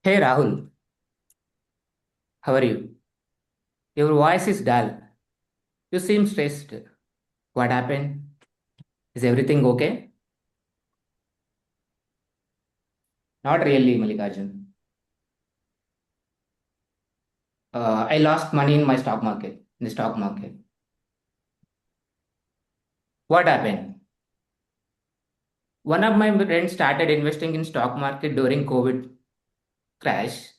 Hey Rahul, how are you? Your voice is dull. You seem stressed. What happened? Is everything okay? Not really, Mallikarjun. I lost money in my stock market. In the stock market. What happened? One of my friends started investing in stock market during COVID crash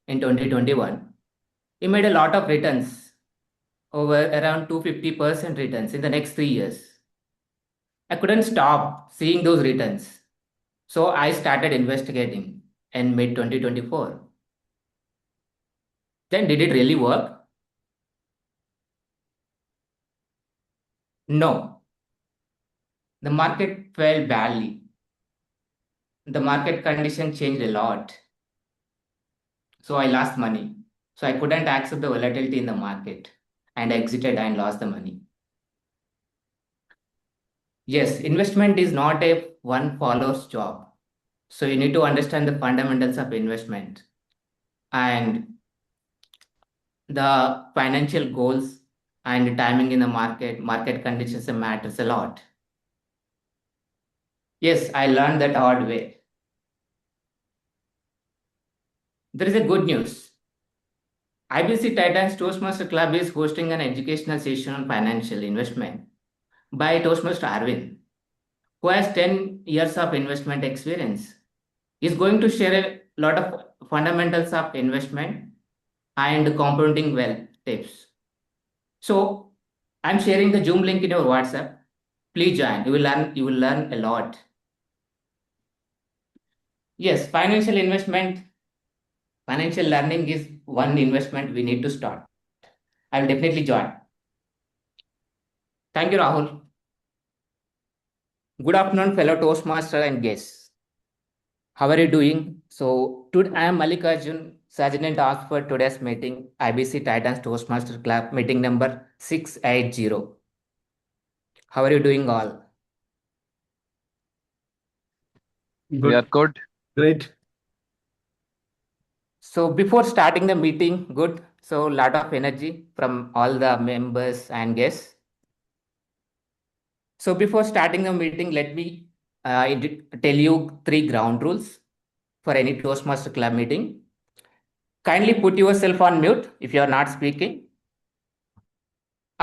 in 2021. He made a lot of returns, over around 250% returns in the next 3 years. I couldn't stop seeing those returns. So I started investigating in mid 2024. Then did it really work? No. The market fell badly. The market condition changed a lot. So I lost money. So I couldn't accept the volatility in the market and exited and lost the money. Yes, investment is not a one follows job. So you need to understand the fundamentals of investment and the financial goals and timing in the market conditions matters a lot. Yes, I learned that hard way. There is a good news. IBC Titans Toastmaster Club is hosting an educational session on financial investment by Toastmaster Arvind, who has 10 years of investment experience. He's going to share a lot of fundamentals of investment and compounding wealth tips. So I'm sharing the Zoom link in your WhatsApp. Please join. You will learn a lot. Yes, financial learning is one investment we need to start. I will definitely join. Thank you, Rahul. Good afternoon, fellow Toastmaster and guests. How are you doing? So, today I am Mallikarjun, Sergeant asked for today's meeting, IBC Titans Toastmaster Club, meeting number 680. How are you doing all? We are good. Great. So, before starting the meeting, good. So, lot of energy from all the members and guests. So, before starting the meeting, let me tell you three ground rules for any Toastmaster Club meeting. Kindly put yourself on mute if you are not speaking.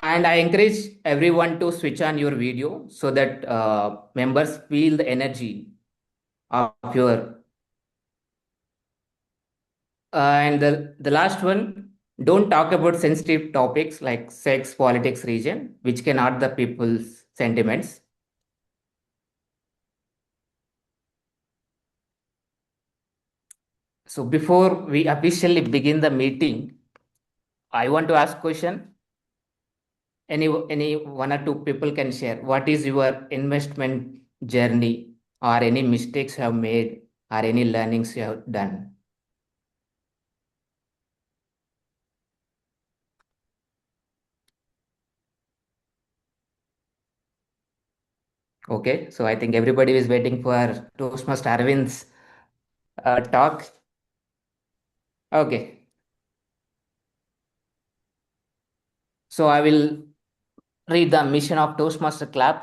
And I encourage everyone to switch on your video so that members feel the energy of your. And the last one, don't talk about sensitive topics like sex, politics, region, which can hurt the people's sentiments. So before we officially begin the meeting, I want to ask question. Any one or two people can share. What is your investment journey, or any mistakes you have made, or any learnings you have done? Okay, so I think everybody is waiting for Toastmaster Arvind's talk. Okay, so I will read the mission of Toastmaster Club.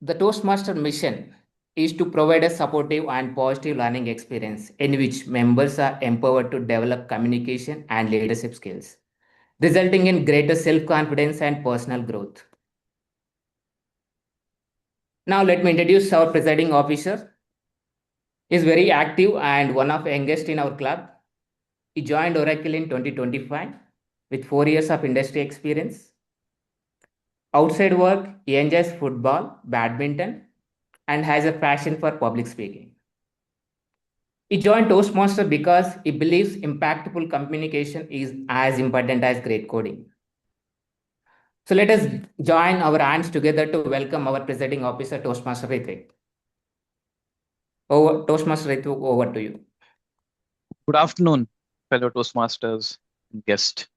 The Toastmaster mission is to provide a supportive and positive learning experience in which members are empowered to develop communication and leadership skills, resulting in greater self-confidence and personal growth. Now let me introduce our presiding officer. He is very active and one of the youngest in our club. He joined Oracle in 2025 with 4 years of industry experience. Outside work, he enjoys football, badminton, and has a passion for public speaking. He joined Toastmaster because he believes impactful communication is as important as great coding. So let us join our hands together to welcome our presiding officer, Toastmaster Ritvik. Toastmaster Ritvik, over to you. Good afternoon, fellow Toastmasters and guests.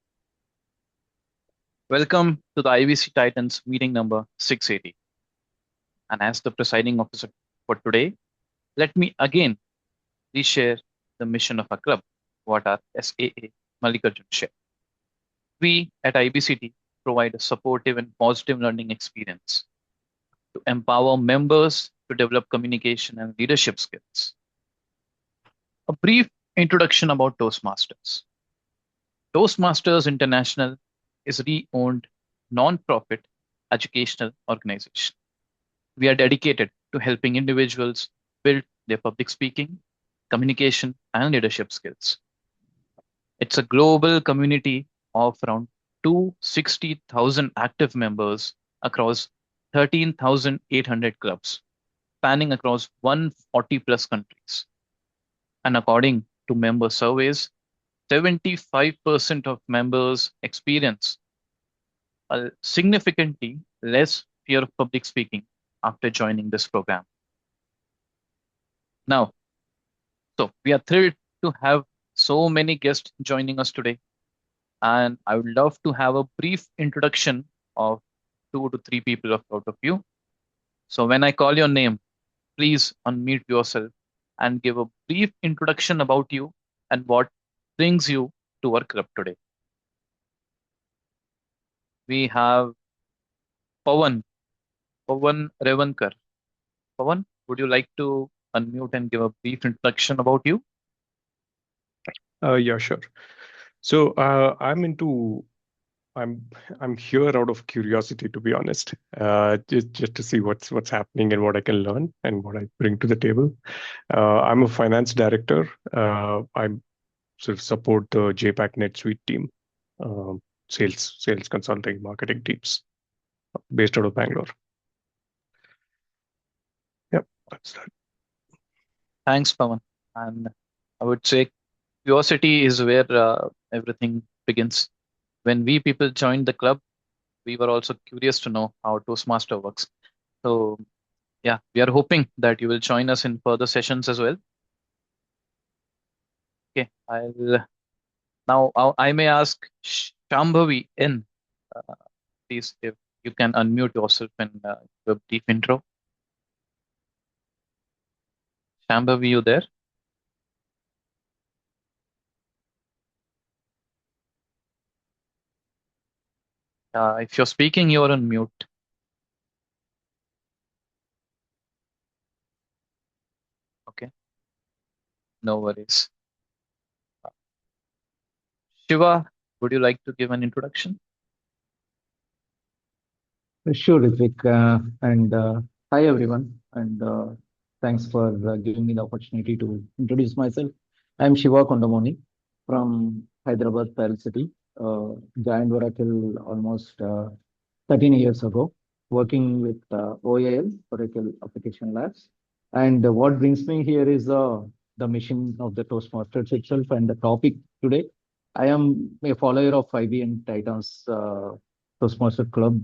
Welcome to the IBC Titans meeting number 680. And as the presiding officer for today, let me again reshare the mission of our club, what our SAA Mallikarjun shared. We at IBCT provide a supportive and positive learning experience to empower members to develop communication and leadership skills. A brief introduction about Toastmasters. Toastmasters International is a re-owned non-profit educational organization. We are dedicated to helping individuals build their public speaking, communication, and leadership skills. It's a global community of around 260,000 active members across 13,800 clubs, spanning across 140 plus countries. And according to member surveys, 75% of members experience a significantly less fear of public speaking after joining this program. Now, so we are thrilled to have so many guests joining us today, and I would love to have a brief introduction of 2 to 3 people out of you. So when I call your name, please unmute yourself and give a brief introduction about you and what brings you to our club today. We have Pawan Revankar. Pawan, would you like to unmute and give a brief introduction about you? Yeah, sure. So I'm I'm here out of curiosity, to be honest, just to see what's happening and what I can learn and what I bring to the table. I'm a finance director. I sort of support the JPAC NetSuite team, sales consulting, marketing teams based out of Bangalore. Yep, that's that. Thanks, Pawan. And I would say curiosity is where everything begins. When we people joined the club, we were also curious to know how Toastmaster works. So yeah, we are hoping that you will join us in further sessions as well. Okay, I may ask Shambhavi N. Please, if you can unmute yourself and give a brief intro. Shambhavi, you there? If you're speaking, you're on mute. Okay, no worries. Shiva, would you like to give an introduction? Sure, Ritvik. And Hi, everyone. And thanks for giving me the opportunity to introduce myself. I'm Shiva Kondamoni from Hyderabad, Pearl City. Joined Oracle almost 13 years ago, working with OAL, Oracle Application Labs. And what brings me here is the mission of the Toastmasters itself and the topic today. I am a follower of IBM Titans Toastmasters Club.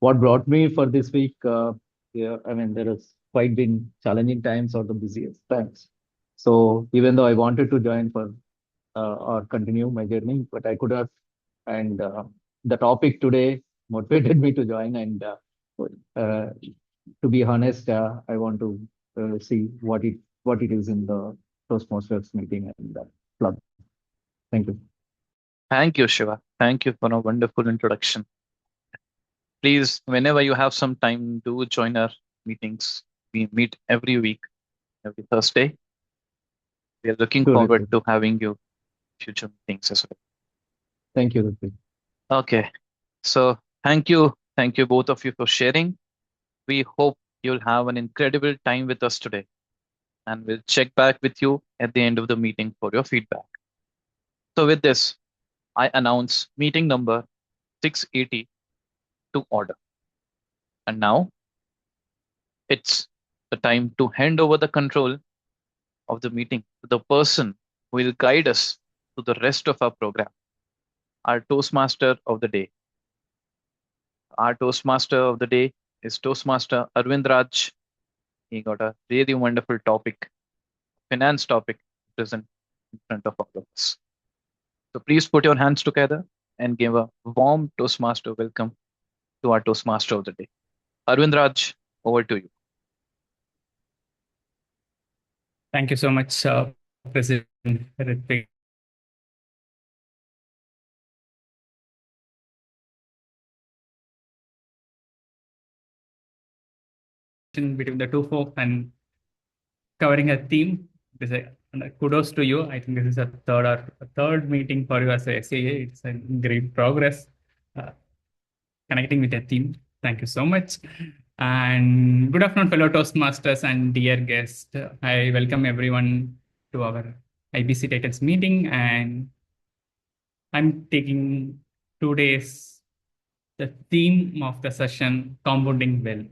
What brought me for this week? Yeah, I mean, there has quite been challenging times or the busiest times. So even though I wanted to join for or continue my journey, but I could have. And the topic today motivated me to join. And to be honest, I want to see what it is in the Toastmasters meeting and the club. Thank you. Thank you, Shiva. Thank you for a wonderful introduction. Please, whenever you have some time, do join our meetings. We meet every week, every Thursday. We are looking forward to having you future meetings as well. Thank you, Ritvik. Okay, so thank you both of you for sharing. We hope you'll have an incredible time with us today, and we'll check back with you at the end of the meeting for your feedback. So with this, I announce meeting number 680 to order. And now it's the time to hand over the control of the meeting to the person who will guide us to the rest of our program, our Toastmaster of the day. Our Toastmaster of the day is Toastmaster Arvind Raj. He got a really wonderful topic, finance topic, present in front of all of us. So please put your hands together and give a warm Toastmaster welcome to our Toastmaster of the day. Arvind Raj, over to you. Thank you so much, President Ritvik. Between the two folks and covering a theme. Kudos to you. I think this is a third meeting for you as a SAA. It's a great progress connecting with a theme. Thank you so much. And good afternoon, fellow Toastmasters and dear guests. I welcome everyone to our IBC Titans meeting, and I'm taking today's the theme of the session, compounding wealth.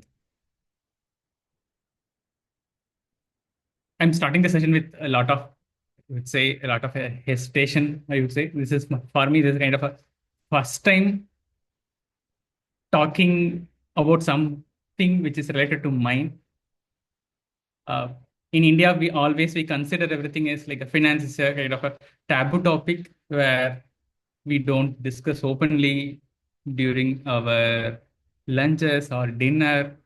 I'm starting the session with a lot of, I would say, a lot of hesitation. I would say this is for me, this is kind of a first time talking about something which is related to mine. In India, we consider everything as like a finance is a kind of a taboo topic where we don't discuss openly during our lunches or dinner,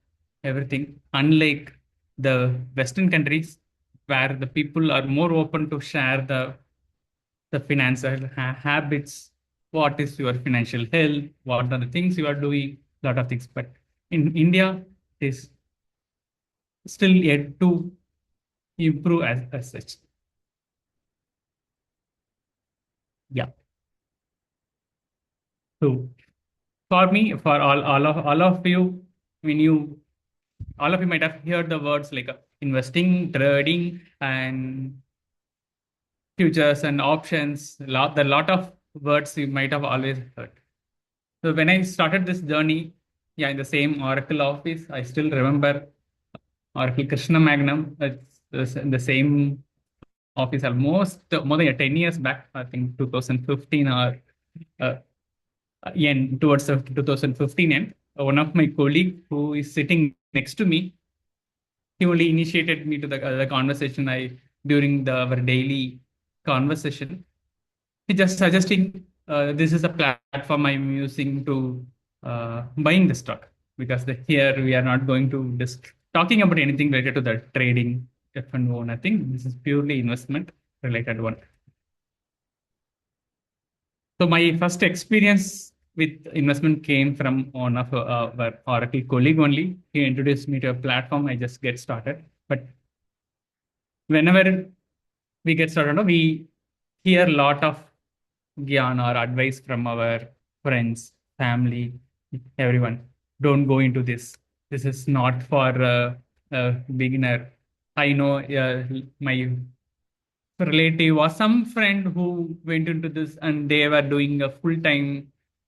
everything. Unlike the Western countries, where the people are more open to share the financial habits, what is your financial health, what are the things you are doing, a lot of things. But in India, it is still yet to improve as such. Yeah. So for me, for all of you, all of you might have heard the words like investing, trading, and futures and options. The lot of words you might have always heard. So when I started this journey, yeah, in the same Oracle office, I still remember Oracle Krishna Magnum. It's in the same office almost more than 10 years back, I think 2015 or towards 2015. And one of my colleague who is sitting next to me, he only initiated me to the conversation. During our daily conversation, he just suggesting this is a platform I'm using to buying the stock, because here we are not going to talking about anything related to the trading F&O. I think this is purely investment related one. So my first experience with investment came from one of our Oracle colleague only. He introduced me to a platform. I just get started. But whenever we get started, we hear a lot of gyan or advice from our friends, family, everyone. Don't go into this. This is not for a beginner. I know my relative or some friend who went into this and they were doing a full-time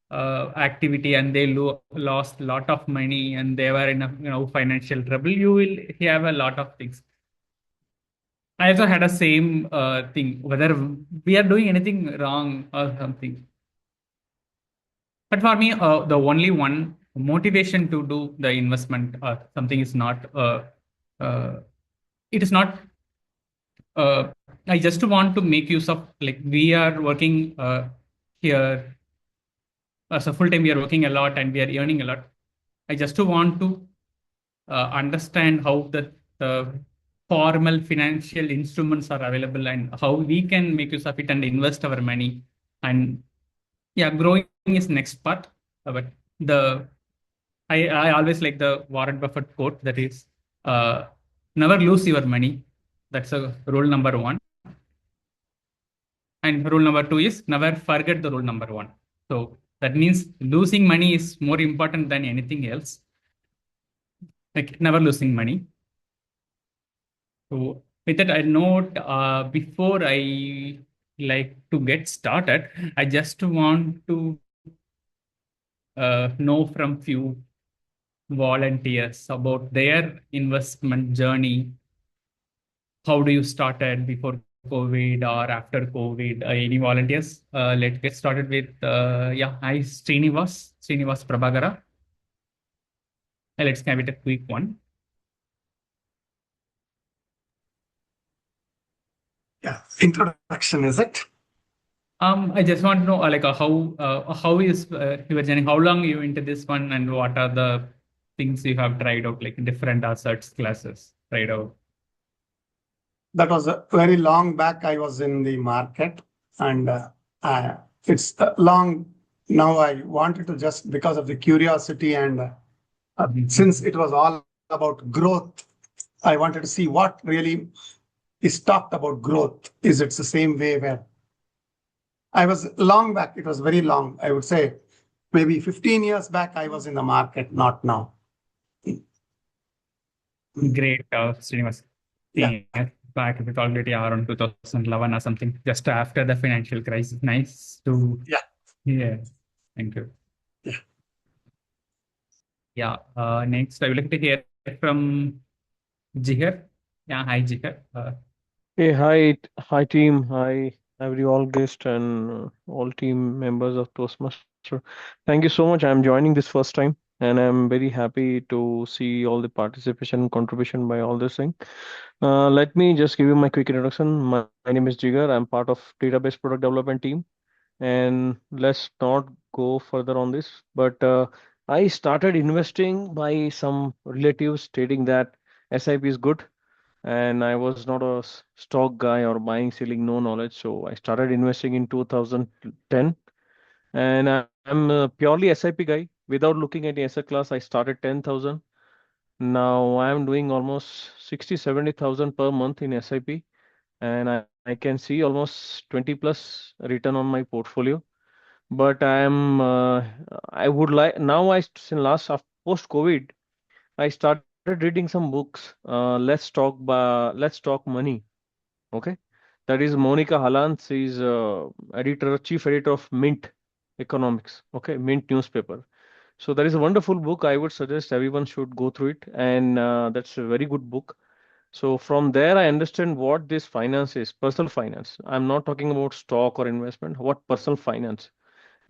activity and they lost a lot of money and they were in a financial trouble. You will have a lot of things. I also had a same thing, whether we are doing anything wrong or something. But for me, the only one motivation to do the investment or something is not, it is not, I just want to make use of, like, we are working here as a full time, we are working a lot and we are earning a lot. I just want to understand how the formal financial instruments are available and how we can make use of it and invest our money. And yeah, growing is next part. But I always like the Warren Buffett quote, that is, never lose your money. That's a rule number one. And rule number two is never forget the rule number one. So that means losing money is more important than anything else. Like never losing money. So with that, I note before I like to get started, I just want to know from few volunteers about their investment journey. How do you started before COVID or after COVID? Any volunteers? Let's get started with hi, Srinivas Prabhagara. Let's have it a quick one. Yeah, introduction, is it? I just want to know like how is your journey? How long you into this one, and what are the things you have tried out, like different assets classes tried out? that was a very long back. I was in the market, and it's long now. I wanted to just because of the curiosity and since it was all about growth, I wanted to see what really is talked about growth. Is it the same way where I was long back? It was very long. I would say maybe 15 years back. I was in the market, not now. Great, Srinivas. Yeah. Back with already around 2011 or something, just after the financial crisis. Nice to hear. Thank you. Yeah. Next, I would like to hear from Jigar. Yeah, hi, Jigar. Hey, hi team, hi every all guest and all team members of Toastmaster. Thank you so much. I'm joining this first time, and I'm very happy to see all the participation and contribution by all this thing. Let me just give you my quick introduction. My name is Jigar. I'm part of database product development team, and let's not go further on this. But I started investing by some relatives stating that SIP is good, and I was not a stock guy or buying, selling, no knowledge. So I started investing in 2010, and I'm a purely SIP guy. Without looking at the asset class, I started 10,000. Now I'm doing almost 60, 70,000 per month in SIP, and I can see almost 20 plus return on my portfolio. But I would like now since last post COVID, I started reading some books. Let's talk money. Okay, that is Monica Hallan. She's chief editor of Mint Economics. Okay, Mint newspaper. So that is a wonderful book. I would suggest everyone should go through it, and that's a very good book. So from there, I understand what this finance is, personal finance. I'm not talking about stock or investment. What personal finance?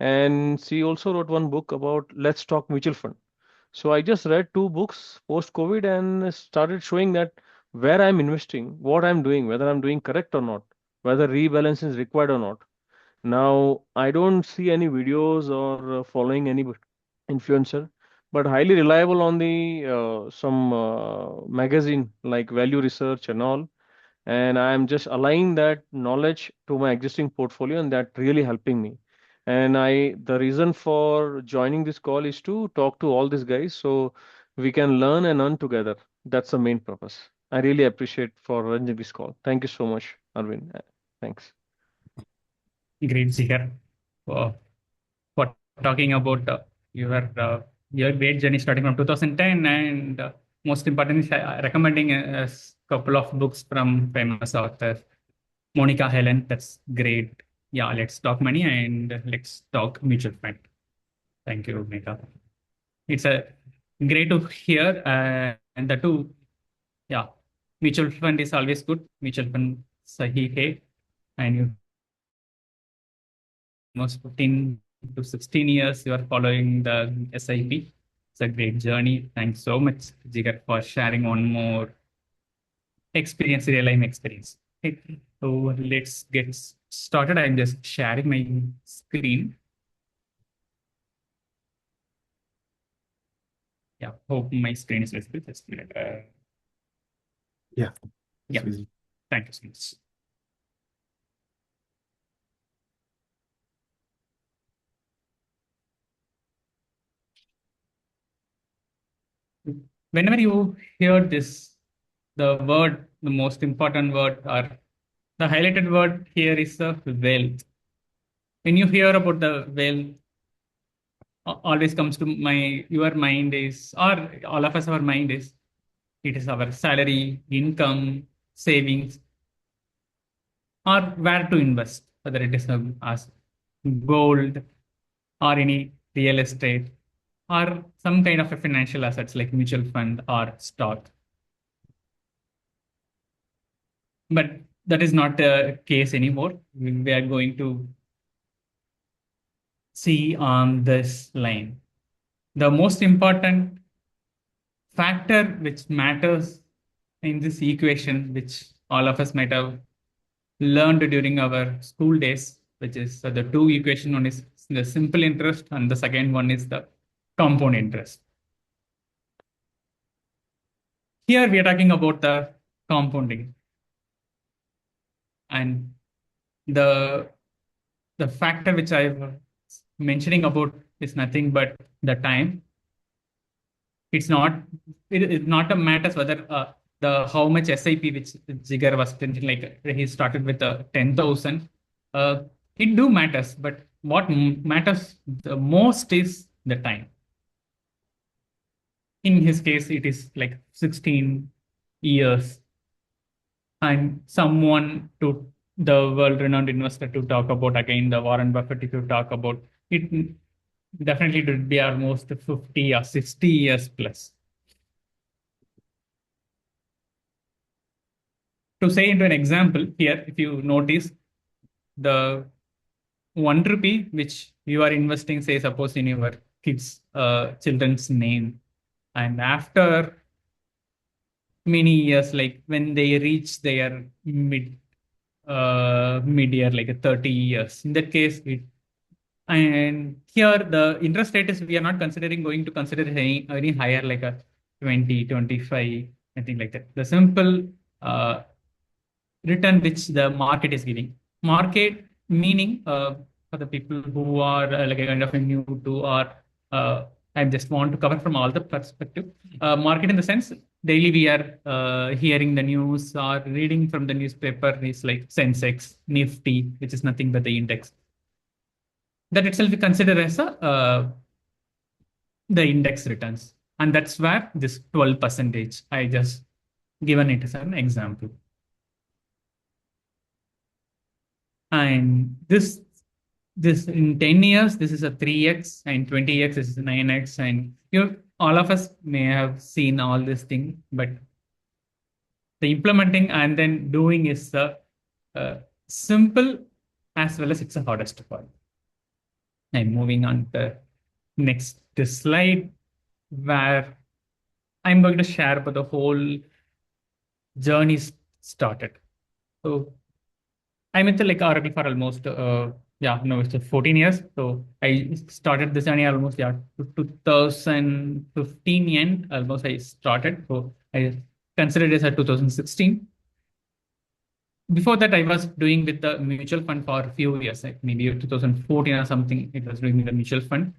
And she also wrote one book about Let's Talk Mutual Fund. So I just read two books post COVID and started showing that where I'm investing, what I'm doing, whether I'm doing correct or not, whether rebalance is required or not. Now, I don't see any videos or following any influencer, but highly reliable on the some magazine like Value Research and all. And I'm just aligning that knowledge to my existing portfolio, and that really helping me. And the reason for joining this call is to talk to all these guys so we can learn and earn together. That's the main purpose. I really appreciate for running this call. Thank you so much, Arvind. Thanks. Great, Jigar. For talking about your great journey starting from 2010, and most importantly, recommending a couple of books from famous author Monica Helen. That's great. Yeah, let's talk money and let's talk mutual fund. Thank you, Monica. It's a great to hear, and the two, yeah, mutual fund is always good. Mutual fund sahi hai, and you almost 15 to 16 years you are following the SIP. It's a great journey. Thanks so much, Jigar, for sharing one more experience, real life experience. Okay. So let's get started. I'm just sharing my screen. Yeah, hope my screen is visible. Just a minute. Yeah. Yeah. Thank you so much. Whenever you hear this, the most important word, or the highlighted word here is the wealth. When you hear about the wealth, always comes to your mind is, or all of us, our mind is, it is our salary, income, savings, or where to invest, whether it is as gold or any real estate or some kind of a financial assets like mutual fund or stock. But that is not the case anymore. We are going to see on this line. The most important factor which matters in this equation, which all of us might have learned during our school days, which is the two equation. One is the simple interest and the second one is the compound interest. Here we are talking about the compounding. And the factor which I was mentioning about is nothing but the time. It's not a matter whether the how much SIP which Jigar was thinking, like he started with 10,000. It do matters, but what matters the most is the time. In his case, it is like 16 years, and someone to the world-renowned investor to talk about again, the Warren Buffett, if you talk about it, definitely it would be almost 50 or 60 years plus. To say into an example here, if you notice the 1 rupee which you are investing, say suppose in your kids children's name, and after many years, like when they reach their mid year, like a 30 years, in that case and here the interest rate is, we are not going to consider any higher, like a 20, 25, anything like that. The simple return which the market is giving. Market meaning for the people who are like a kind of a new to, or I just want to cover from all the perspective. Market in the sense, daily we are hearing the news or reading from the newspaper is like Sensex, Nifty, which is nothing but the index. That itself we consider as the index returns. And that's where this 12% I just given it as an example. And this in 10 years, this is a 3x, and 20x, this is 9x. And all of us may have seen all this thing, but the implementing and then doing is the simple as well as it's the hardest part. I'm moving on to the next slide, where I'm going to share about the whole journey started. So I'm into like Oracle for almost it's 14 years. So I started this journey almost 2015 end almost I started. So I consider it as a 2016. Before that, I was doing with the mutual fund for a few years, like maybe 2014 or something. It was doing with the mutual fund,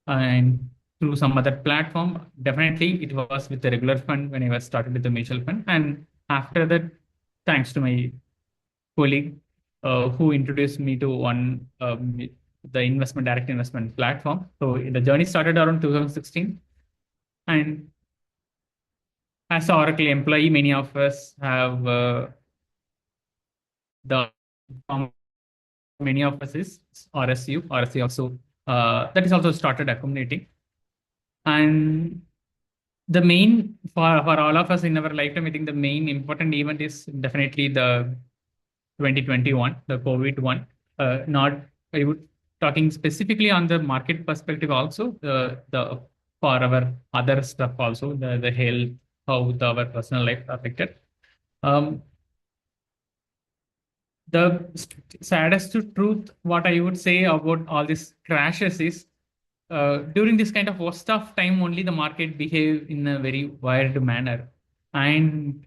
and through some other platform. Definitely, it was with the regular fund when I was started with the mutual fund. And after that, thanks to my colleague who introduced me to one the direct investment platform. So the journey started around 2016, and as an Oracle employee, many of us have many of us is RSU also that is also started accumulating. And the main for all of us in our lifetime, I think the main important event is definitely the 2021, the COVID one. Not I would talking specifically on the market perspective also, the for our other stuff also, the health, how our personal life affected. The saddest truth, what I would say about all these crashes is, during this kind of worst of time, only the market behave in a very wired manner. And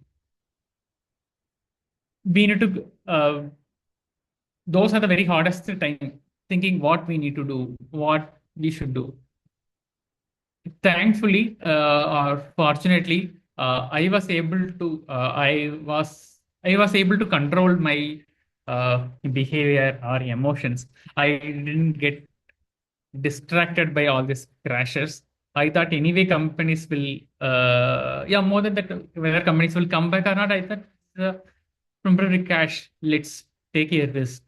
we need to, those are the very hardest time, thinking what we need to do, what we should do. Thankfully, or fortunately, I was able to control my behavior or emotions. I didn't get distracted by all these crashes. I thought anyway companies will, more than that, whether companies will come back or not, I thought the temporary crash, let's take a risk.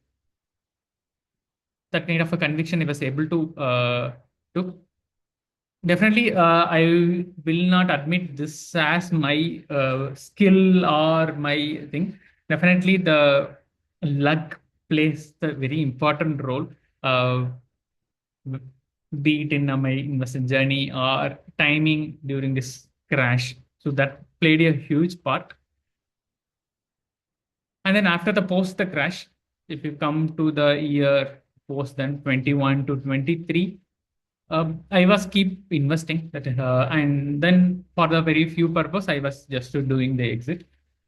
That kind of a conviction I was able to do. Definitely, I will not admit this as my skill or my thing. Definitely, the luck plays a very important role, be it in my investment journey or timing during this crash. So that played a huge part. And then after the crash, if you come to the year post, then 21 to 23, I was keep investing that, and then for the very few purpose, I was just doing the exit.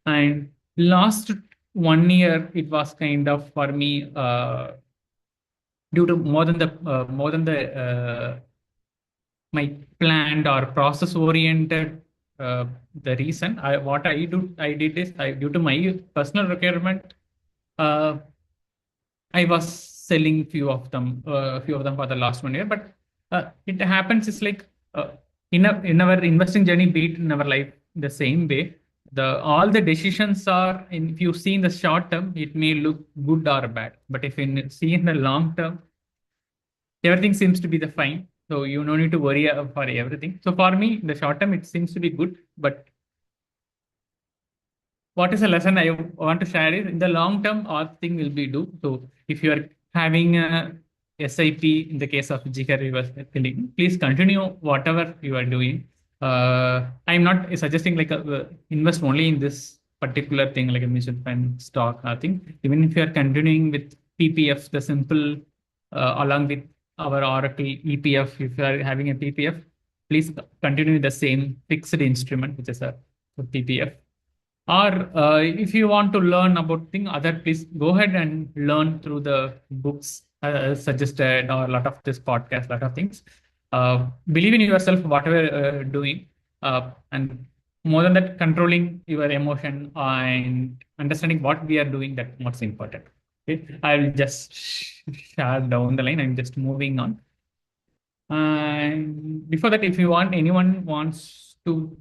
And last 1 year, it was kind of for me due to more than the my planned or process oriented the reason. I did is due to my personal requirement. I was selling few of them for the last 1 year, but it happens. It's like in our investing journey, be it in our life, the same way. All the decisions are if you see in the short term, it may look good or bad, but if you see in the long term, everything seems to be the fine. So you no need to worry for everything. So for me, the short term, it seems to be good, but what is a lesson I want to share is in the long term, all thing will be do. So if you are having a SIP in the case of Jikar we was telling, please continue whatever you are doing. I'm not suggesting like invest only in this particular thing like a mutual fund stock. I think even if you are continuing with PPF, the simple along with our Oracle EPF, if you are having a PPF, please continue with the same fixed instrument, which is a PPF. Or if you want to learn about thing other, please go ahead and learn through the books suggested or a lot of this podcast, lot of things. Believe in yourself, whatever doing, and more than that, controlling your emotion and understanding what we are doing. That what's important. Okay, I will just share down the line. I'm just moving on. And before that, if you want, anyone wants to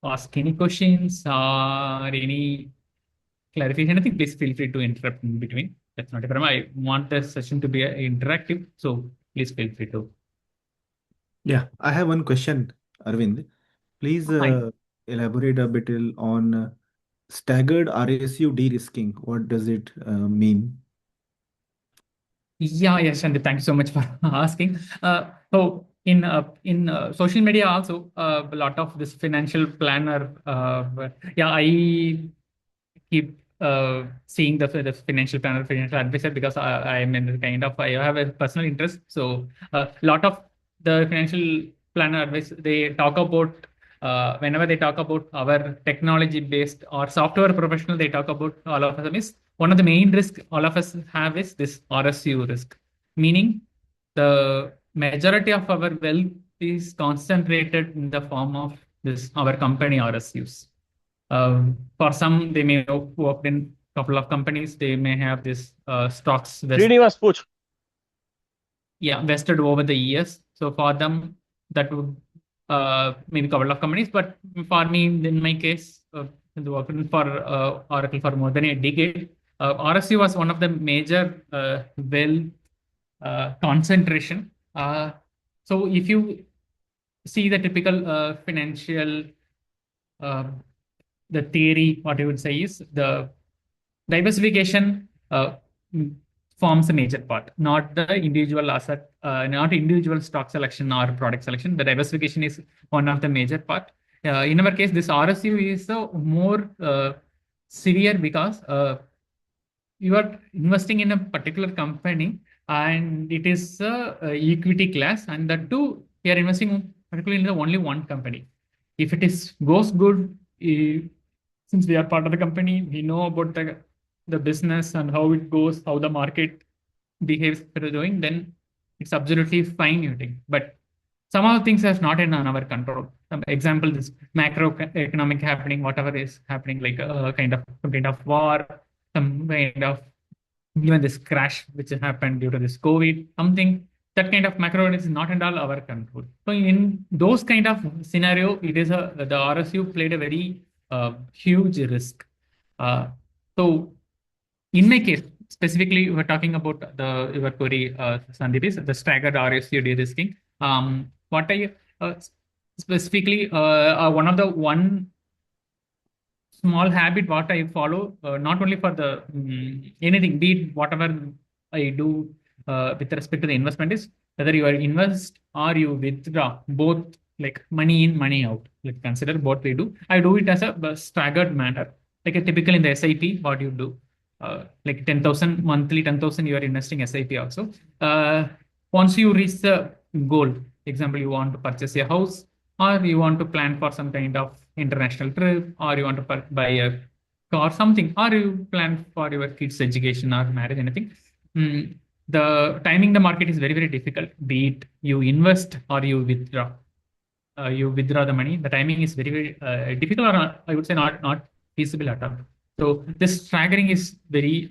ask any questions or any clarification, anything, please feel free to interrupt in between. That's not a problem. I want the session to be interactive, so please feel free to. Yeah, I have one question, Arvind. Please Fine. elaborate a bit on staggered RSU de-risking. What does it mean? Yeah, yes, and thank you so much for asking. So in social media also, a lot of this financial planner. Yeah, I keep seeing the financial planner, financial advisor because I'm in the kind of I have a personal interest. So a lot of the financial planner advice they talk about whenever they talk about our technology based or software professional, they talk about all of them is one of the main risks all of us have is this RSU risk, meaning the majority of our wealth is concentrated in the form of this our company RSUs. For some, they may have worked in a couple of companies. They may have this stocks Srinivas, puch. vested over the years. So for them, that would maybe a couple of companies. But for me, in my case, working for Oracle for more than a decade, RSU was one of the major concentration. So if you see the typical financial the theory, what I would say is the diversification forms a major part, not the individual asset, not individual stock selection or product selection. The diversification is one of the major part. In our case, this RSU is more severe because you are investing in a particular company and it is a equity class, and that too, you are investing particularly in the only one company. If it is goes good, since we are part of the company, we know about the business and how it goes, how the market behaves for doing, then it's absolutely fine, you think. But some of the things are not in our control. Some example, this macroeconomic happening, whatever is happening, like some kind of war, some kind of even this crash which happened due to this COVID, something that kind of macro is not at all our control. So in those kind of scenario, it is the RSU played a very huge risk. So in my case, specifically, we're talking about your query, Sandeep, is the staggered RSU de-risking. What I specifically one small habit what I follow, not only for the anything, be it whatever I do with respect to the investment is whether you are invest or you withdraw, both like money in, money out. Like consider both we do. I do it as a staggered manner, like a typical in the SIP, what you do. Like 10,000 monthly, 10,000 you are investing SIP also. Once you reach the goal, example, you want to purchase a house or you want to plan for some kind of international trip or you want to buy a or something, or you plan for your kids' education or marriage, anything. The timing the market is very, very difficult. Be it you invest or you withdraw. You withdraw the money. The timing is very, very difficult, or not, I would say not feasible at all. So this staggering is very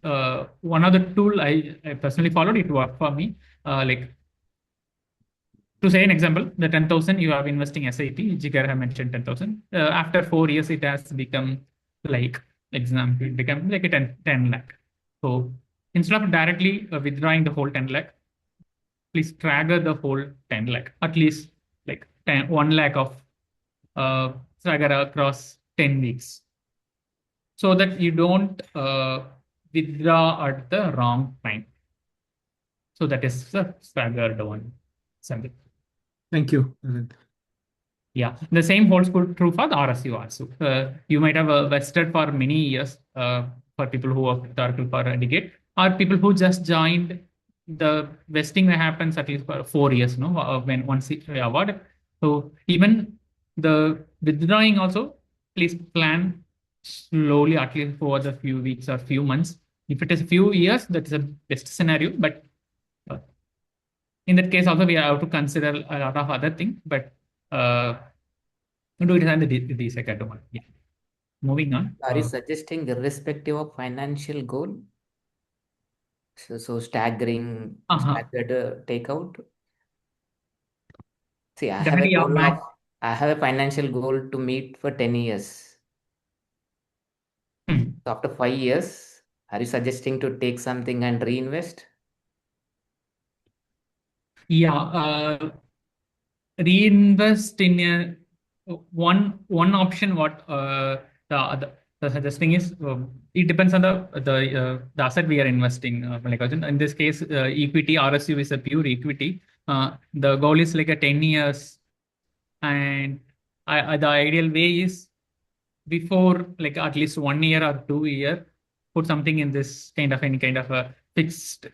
one of the tool I personally followed. It worked for me. Like to say an example, the 10,000 you have investing SIP, Jigar have mentioned 10,000. After 4 years, it has become like example, it become like a 10 lakh. So instead of directly withdrawing the whole 10 lakh, please stagger the whole 10 lakh, at least like 1 lakh of stagger across 10 weeks, so that you don't withdraw at the wrong time. So that is the staggered one. Something. Thank you, Arvind. Yeah, the same holds true for the RSU also. You might have vested for many years for people who have historical for a decade, or people who just joined. The vesting that happens at least for 4 years, no, when once it awarded. So even the withdrawing also, please plan slowly, at least for the few weeks or few months. If it is a few years, that is a best scenario. But in that case, also we have to consider a lot of other things. But do it on the DSEC at the moment. Yeah. Moving on. Are you suggesting irrespective of financial goal? So staggering, staggered takeout. See, I have a goal of, I have a financial goal to meet for 10 years. So after 5 years, are you suggesting to take something and reinvest? Yeah, reinvest in a one option. What the suggesting is, it depends on the asset we are investing. In this case, equity RSU is a pure equity. The goal is like a 10 years, and the ideal way is before like at least 1 year or 2 year, put something in this kind of any kind of a fixed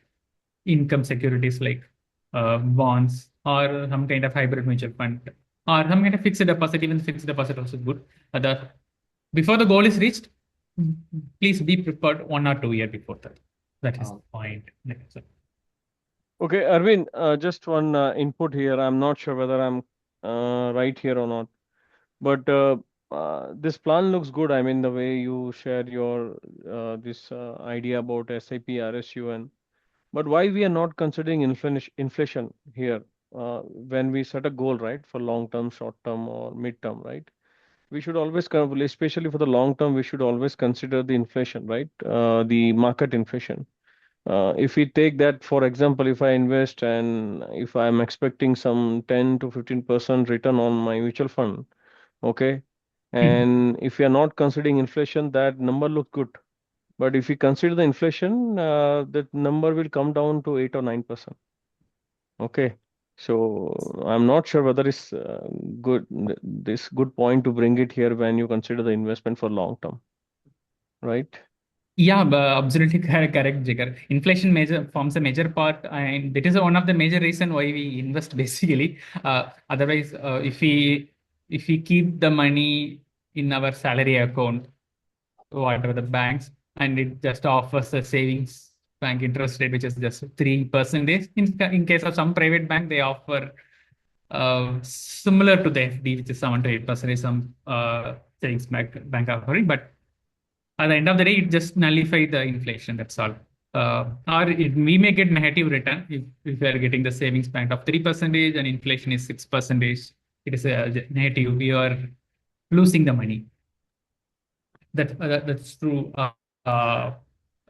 income securities like bonds or some kind of hybrid mutual fund or some kind of fixed deposit. Even fixed deposit also good. Before the goal is reached, please be prepared 1 or 2 years before that. That is the point. Okay, Arvind, just one input here. I'm not sure whether I'm right here or not, but this plan looks good. I mean, the way you share your this idea about SIP, RSU, but why we are not considering inflation here when we set a goal, right, for long term, short term, or mid term, right? We should always, especially for the long term, we should always consider the inflation, right? The market inflation. If we take that, for example, if I invest and if I'm expecting some 10 to 15% return on my mutual fund, okay, and if we are not considering inflation, that number looks good. But if we consider the inflation, that number will come down to 8 or 9%. Okay. So I'm not sure whether it's this good point to bring it here when you consider the investment for long term, right? Yeah, absolutely correct, Jigar. Inflation forms a major part, and that is one of the major reason why we invest basically. Otherwise, if we keep the money in our salary account, whatever the banks, and it just offers a savings bank interest rate which is just 3%. In case of some private bank, they offer similar to the FD, which is 7 to 8%. Some savings bank offering, but at the end of the day, it just nullifies the inflation. That's all. We may get negative return if we are getting the savings bank of 3% and inflation is 6%. It is a negative. We are losing the money. That's true.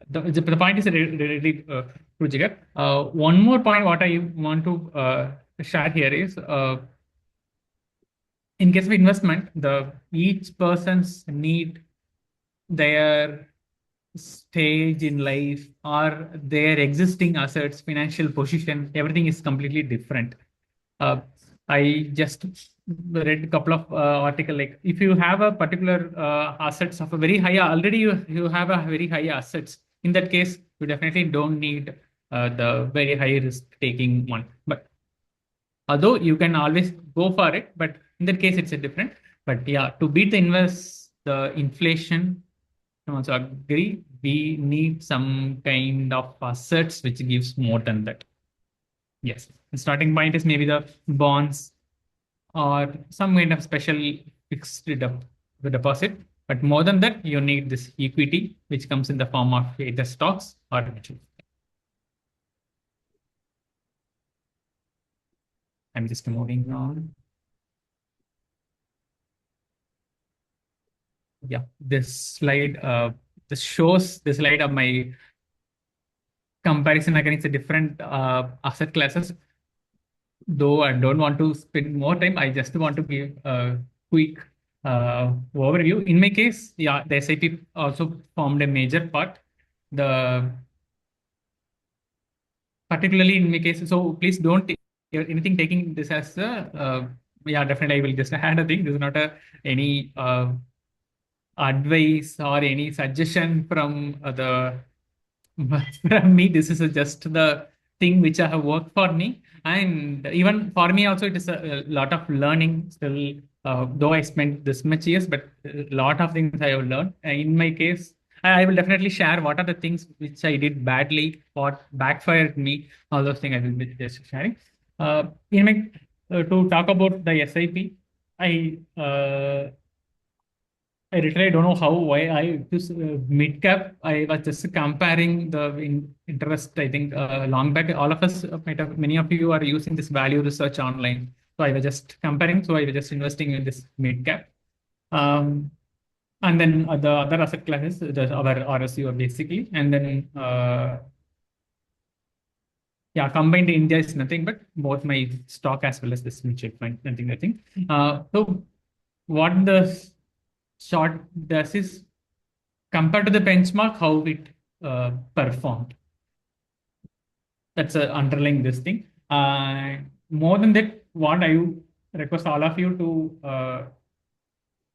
The point is really true, Jigar. One more point what I want to share here is in case of investment, each person's need, their stage in life or their existing assets, financial position, everything is completely different. I just read a couple of articles. Like if you have a particular assets of a very high, already you have a very high assets. In that case, you definitely don't need the very high risk taking one. But although you can always go for it, but in that case it's a different. But yeah, to beat the inflation, I also agree. We need some kind of assets which gives more than that. Yes, the starting point is maybe the bonds or some kind of special fixed deposit. But more than that, you need this equity, which comes in the form of either stocks or mutual. I'm just moving on. Yeah, this slide, this shows the slide of my comparison against the different asset classes. Though I don't want to spend more time, I just want to give a quick overview. In my case, yeah, the SIP also formed a major part. The particularly in my case, so please don't anything taking this as a yeah, definitely I will just add a thing. This is not a any advice or any suggestion from the from me. This is just the thing which I have worked for me, and even for me also it is a lot of learning still. Though I spent this much years, but a lot of things I have learned. In my case, I will definitely share what are the things which I did badly, what backfired me. All those things I will be just sharing. In my to talk about the SIP, I I literally don't know why I this mid cap. I was just comparing the interest. I think long back, all of us might have, many of you are using this value research online. So I was just comparing. So I was just investing in this mid cap. And then the other asset classes, our RSU basically. And then yeah, combined India is nothing but both my stock as well as this mutual fund, nothing. So what the short does is compared to the benchmark, how it performed. That's underlying this thing. More than that, what I would request all of you to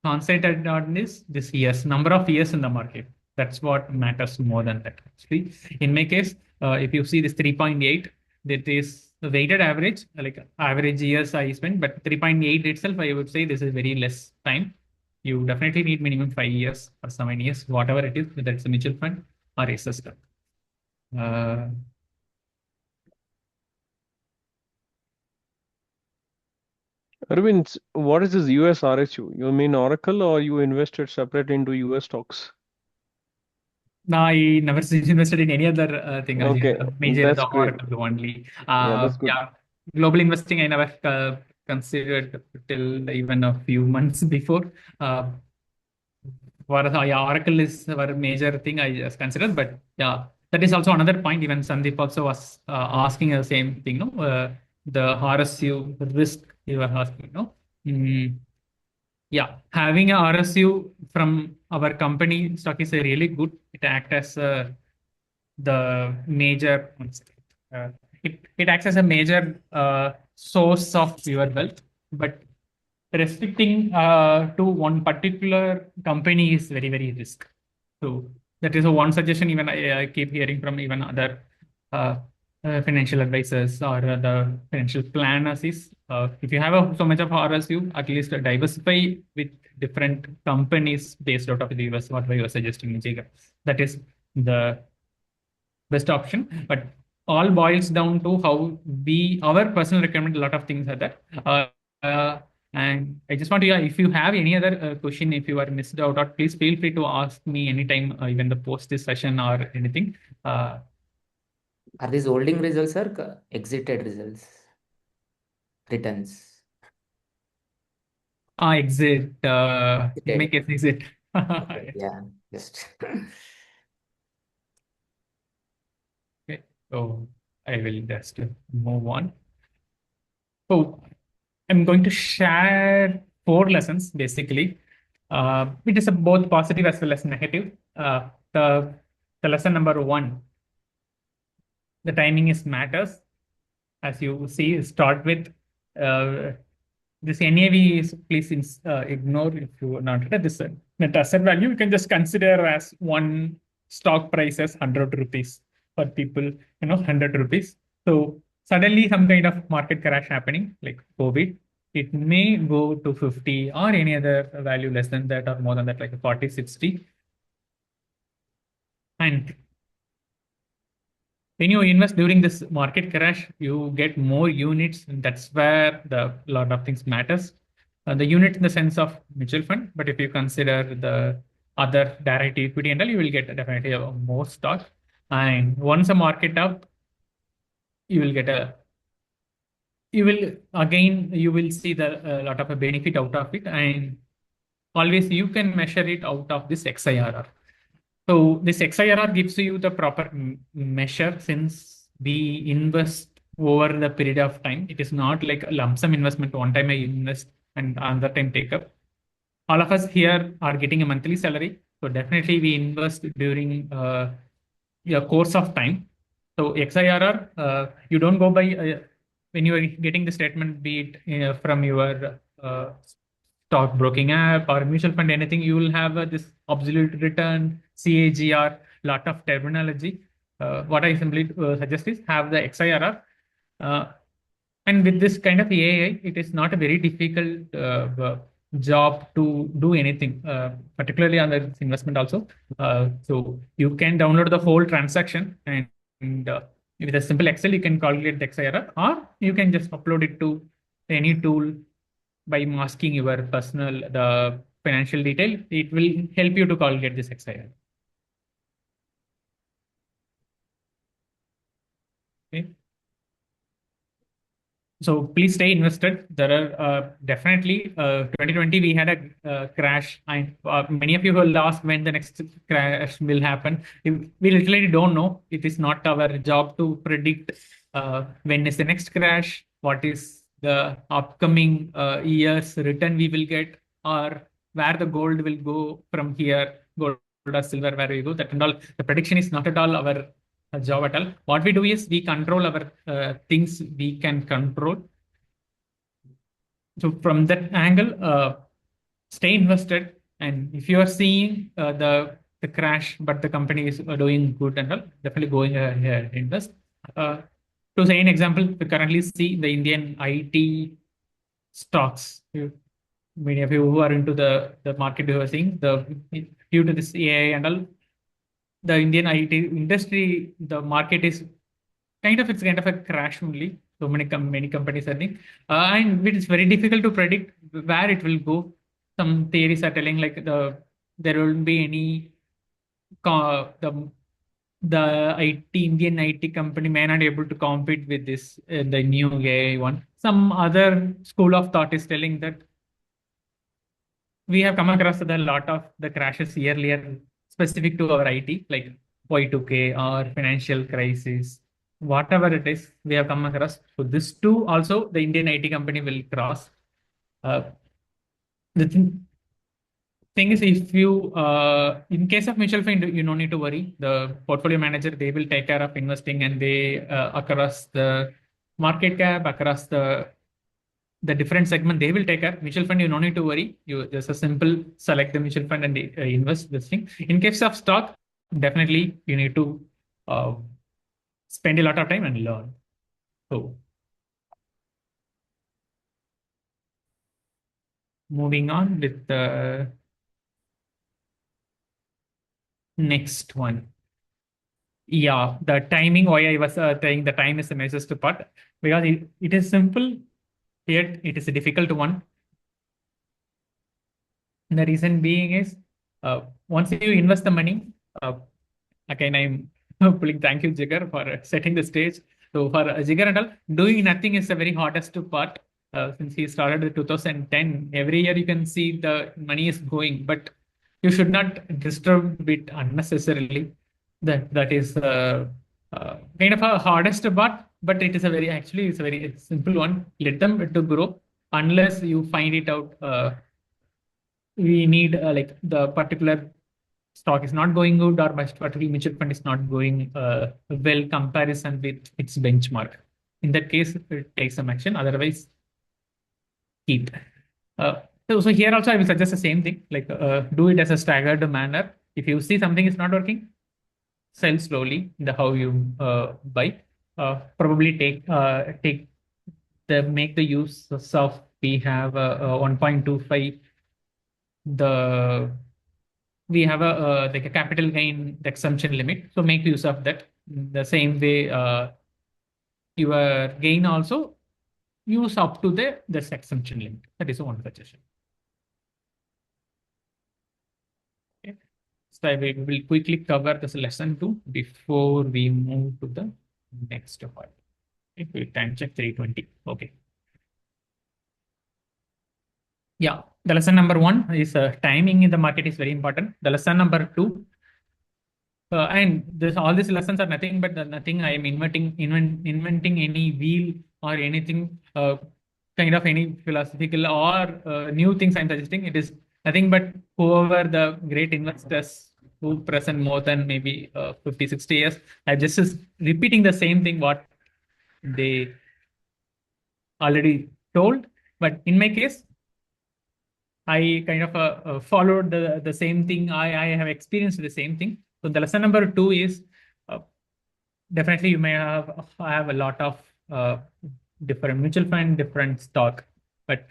concentrate on is this years, number of years in the market. That's what matters more than that. Actually, in my case, if you see this 3.8, that is the weighted average, like average years I spent, but 3.8 itself, I would say this is very less time. You definitely need minimum 5 years or 7 years, whatever it is, whether it's a mutual fund or a system. Arvind, what is this US RSU? You mean Oracle or you invested separate into US stocks? No, I never invested in any other thing. Okay, Major that's the great. Oracle only. Yeah, that's good. Yeah, global investing I never considered till even a few months before. Yeah, Oracle is our major thing I just considered, but yeah, that is also another point. Even Sandeep also was asking the same thing, no? The RSU risk you were asking, no? Yeah, having a RSU from our company stock is a really good. It acts as the major. It acts as a major source of your wealth, but restricting to one particular company is very risk. So that is a one suggestion. Even I keep hearing from even other financial advisors or the financial planners is if you have so much of RSU, at least diversify with different companies based out of the US. What you are suggesting, Jacob? That is the best option. But all boils down to how our personal requirement. A lot of things are there. And I just want to, yeah, if you have any other question, if you are missed out, or please feel free to ask me anytime, even the post this session or anything. Are these holding results or exited results? Returns? Exit. Make it exit. Yeah, just. Okay, so I will just move on. So I'm going to share 4 lessons basically. It is both positive as well as negative. The lesson number 1, the timing is matters. As you see, start with this NAV is please ignore if you are not at this net asset value. You can just consider as one stock price as 100 rupees for people, 100 rupees. So suddenly some kind of market crash happening like COVID, it may go to 50 or any other value less than that or more than that, like 40, 60. And when you invest during this market crash, you get more units. And that's where the lot of things matters. The unit in the sense of mutual fund, but if you consider the other direct equity and all, you will get definitely more stock. And once a market up, you will get you will see the lot of a benefit out of it, and always you can measure it out of this XIRR. So this XIRR gives you the proper measure, since we invest over the period of time. It is not like a lump sum investment, one time I invest and another time take up. All of us here are getting a monthly salary. So definitely we invest during a course of time. So XIRR, you don't go by when you are getting the statement, be it from your stock broking app or mutual fund, anything, you will have this absolute return, CAGR, lot of terminology. What I simply suggest is have the XIRR. And with this kind of AI, it is not a very difficult job to do anything, particularly on the investment also. So you can download the whole transaction, and with a simple Excel, you can calculate the XIRR, or you can just upload it to any tool by masking your the financial detail. It will help you to calculate this XIRR. Okay. So please stay invested. There are definitely 2020 we had a crash. Many of you will ask when the next crash will happen. We literally don't know. It is not our job to predict when is the next crash, what is the upcoming year's return we will get, or where the gold will go from here, gold or silver, where we go. That and all. The prediction is not at all our job at all. What we do is we control our things we can control. So from that angle, stay invested. And if you are seeing the crash, but the company is doing good and all, definitely going ahead invest. To say an example, we currently see the Indian IT stocks. Many of you who are into the market, who are seeing due to this AI and all, the Indian IT industry, the market is kind of a crash only. So many companies are doing, and it is very difficult to predict where it will go. Some theories are telling like there won't be any the Indian IT company may not be able to compete with this the new AI one. Some other school of thought is telling that we have come across a lot of the crashes earlier specific to our IT, like Y2K or financial crisis, whatever it is, we have come across. So this too also the Indian IT company will cross. The thing is, if you, in case of mutual fund, you don't need to worry. The portfolio manager, they will take care of investing, and they across the market cap, across the different segment, they will take care. Mutual fund, you don't need to worry. You just a simple select the mutual fund and invest this thing. In case of stock, definitely you need to spend a lot of time and learn. So moving on with the next one. Yeah, the timing, why I was saying the time is the nicest part, because it is simple, yet it is a difficult one. And the reason being is, once you invest the money, again, I'm pulling thank you, Jigar, for setting the stage. So for Jigar and all, doing nothing is the very hardest part. Since he started in 2010, every year you can see the money is going, but you should not disturb it unnecessarily. That is kind of a hardest part, but it is actually it's a very simple one. Let them to grow unless you find it out. We need like the particular stock is not going good, or my particular mutual fund is not going well comparison with its benchmark. In that case, it takes some action. Otherwise, keep. So here also I will suggest the same thing, like do it as a staggered manner. If you see something is not working, sell slowly. The how you buy. Probably make the use of we have 1.25 the we have a like a capital gain exemption limit. So make use of that. The same way, your gain also use up to this exemption limit. That is one suggestion. Okay. So I will quickly cover this lesson 2 before we move to the next part. If we time check 3:20. Okay. Yeah, the lesson number 1 is timing in the market is very important. The lesson number 2, and this all these lessons are nothing but nothing. I am inventing any wheel or anything, kind of any philosophical or new things I'm suggesting. It is nothing but whoever the great investors who present more than maybe 50, 60 years. I just is repeating the same thing what they already told. But in my case, I kind of followed the same thing. I have experienced the same thing. So the lesson number 2 is definitely you may have a lot of different mutual fund, different stock, but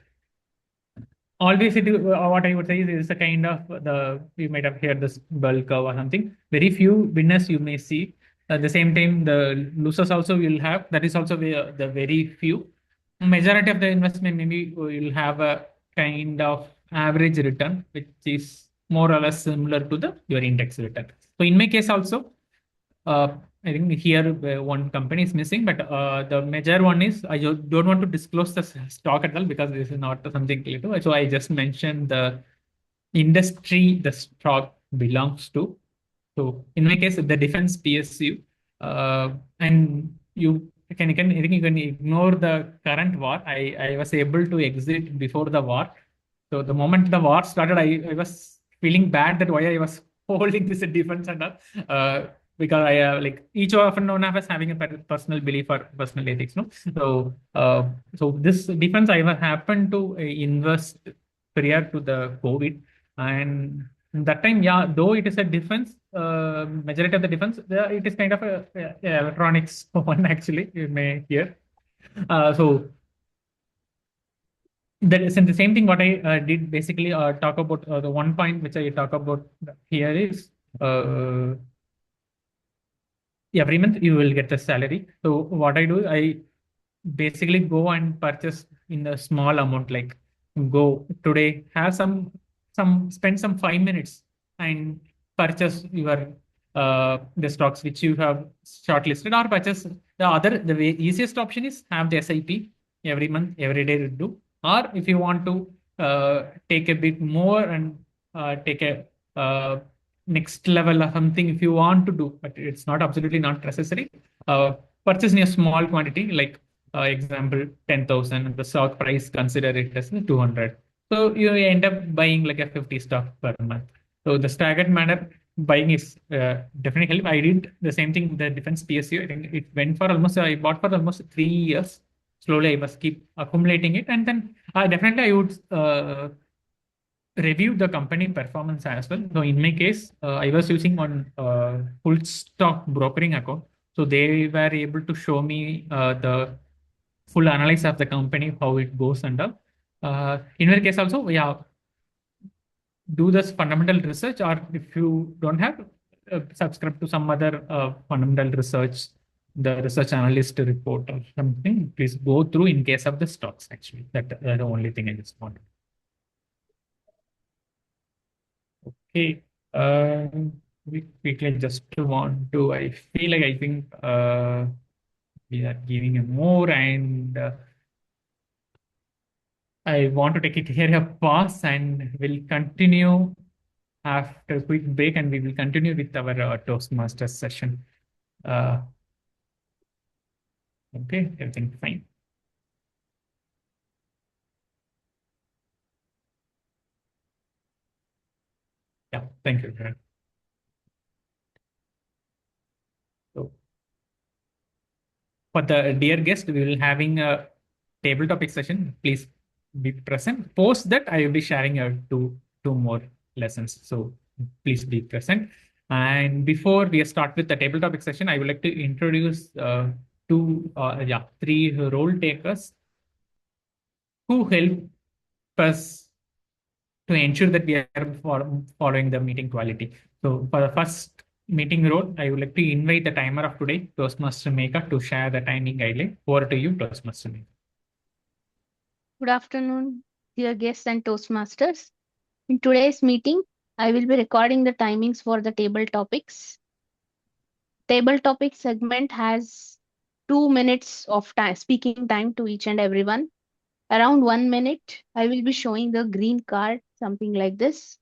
always what I would say is a kind of you might have heard this bell curve or something. Very few winners you may see. At the same time, the losers also will have. That is also the very few. Majority of the investment maybe will have a kind of average return, which is more or less similar to your index return. So in my case also, I think here one company is missing, but the major one is I don't want to disclose the stock at all because this is not something clear to. So I just mentioned the industry the stock belongs to. So in my case, the defense PSU, and I think you can ignore the current war. I was able to exit before the war. So the moment the war started, I was feeling bad that why I was holding this defense and all, because I like each often known as having a personal belief or personal ethics. No, so this defense I happened to invest prior to the COVID, and that time, yeah, though it is a defense, majority of the defense, it is kind of a electronics one actually, you may hear. So that is the same thing what I did basically talk about the one point which I talk about here is every month you will get the salary. So what I do, I basically go and purchase in a small amount, like go today, have spend some 5 minutes and purchase your the stocks which you have shortlisted, or purchase the easiest option is have the SIP every month, every day to do. Or if you want to take a bit more and take a next level or something if you want to do, but it's not absolutely not necessary. Purchase in a small quantity, like example 10,000, and the stock price consider it as 200. So you end up buying like a 50 stock per month. So the staggered manner buying is definitely help. I did the same thing with the defense PSU. I think it went for I bought for almost 3 years. Slowly I was keep accumulating it, and then definitely I would review the company performance as well. So in my case, I was using one full stock brokering account. So they were able to show me the full analysis of the company, how it goes and all. In your case also, yeah, do this fundamental research, or if you don't have, subscribe to some other fundamental research, the research analyst report or something. Please go through in case of the stocks. Actually, that's the only thing I just wanted. Okay. We quickly just want to. I feel like I think we are giving a more, and I want to take it here a pause, and we'll continue after a quick break, and we will continue with our Toastmasters session. Okay, everything fine. Yeah, thank you. So, for the dear guest, we will having a table topic session. Please be present. Post that, I will be sharing two more lessons. So please be present. And before we start with the table topic session, I would like to introduce three role takers who help us to ensure that we are following the meeting quality. So for the first meeting role, I would like to invite the timer of today, Toastmaster Maker, to share the timing guideline. Over to you, Toastmaster Maker. Good afternoon, dear guests and Toastmasters. In today's meeting, I will be recording the timings for the table topics. Table topic segment has 2 minutes of time, speaking time to each and everyone. Around 1 minute, I will be showing the green card, something like this.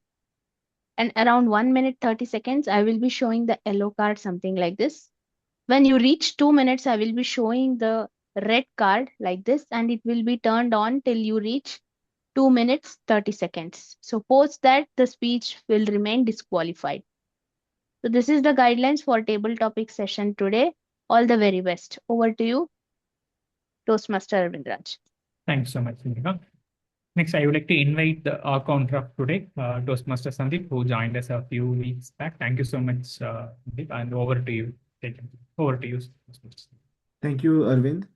And around 1 minute 30 seconds, I will be showing the yellow card, something like this. When you reach 2 minutes, I will be showing the red card like this, and it will be turned on till you reach 2 minutes 30 seconds. So post that, the speech will remain disqualified. So this is the guidelines for table topic session today. All the very best. Over to you, Toastmaster Arvind Raj. Thanks so much, Indika. Next, I would like to invite the counter of today, Toastmaster Sandeep, who joined us a few weeks back. Thank you so much, Sandeep, and over to you. Over to you, Toastmaster. Thank you, Arvind.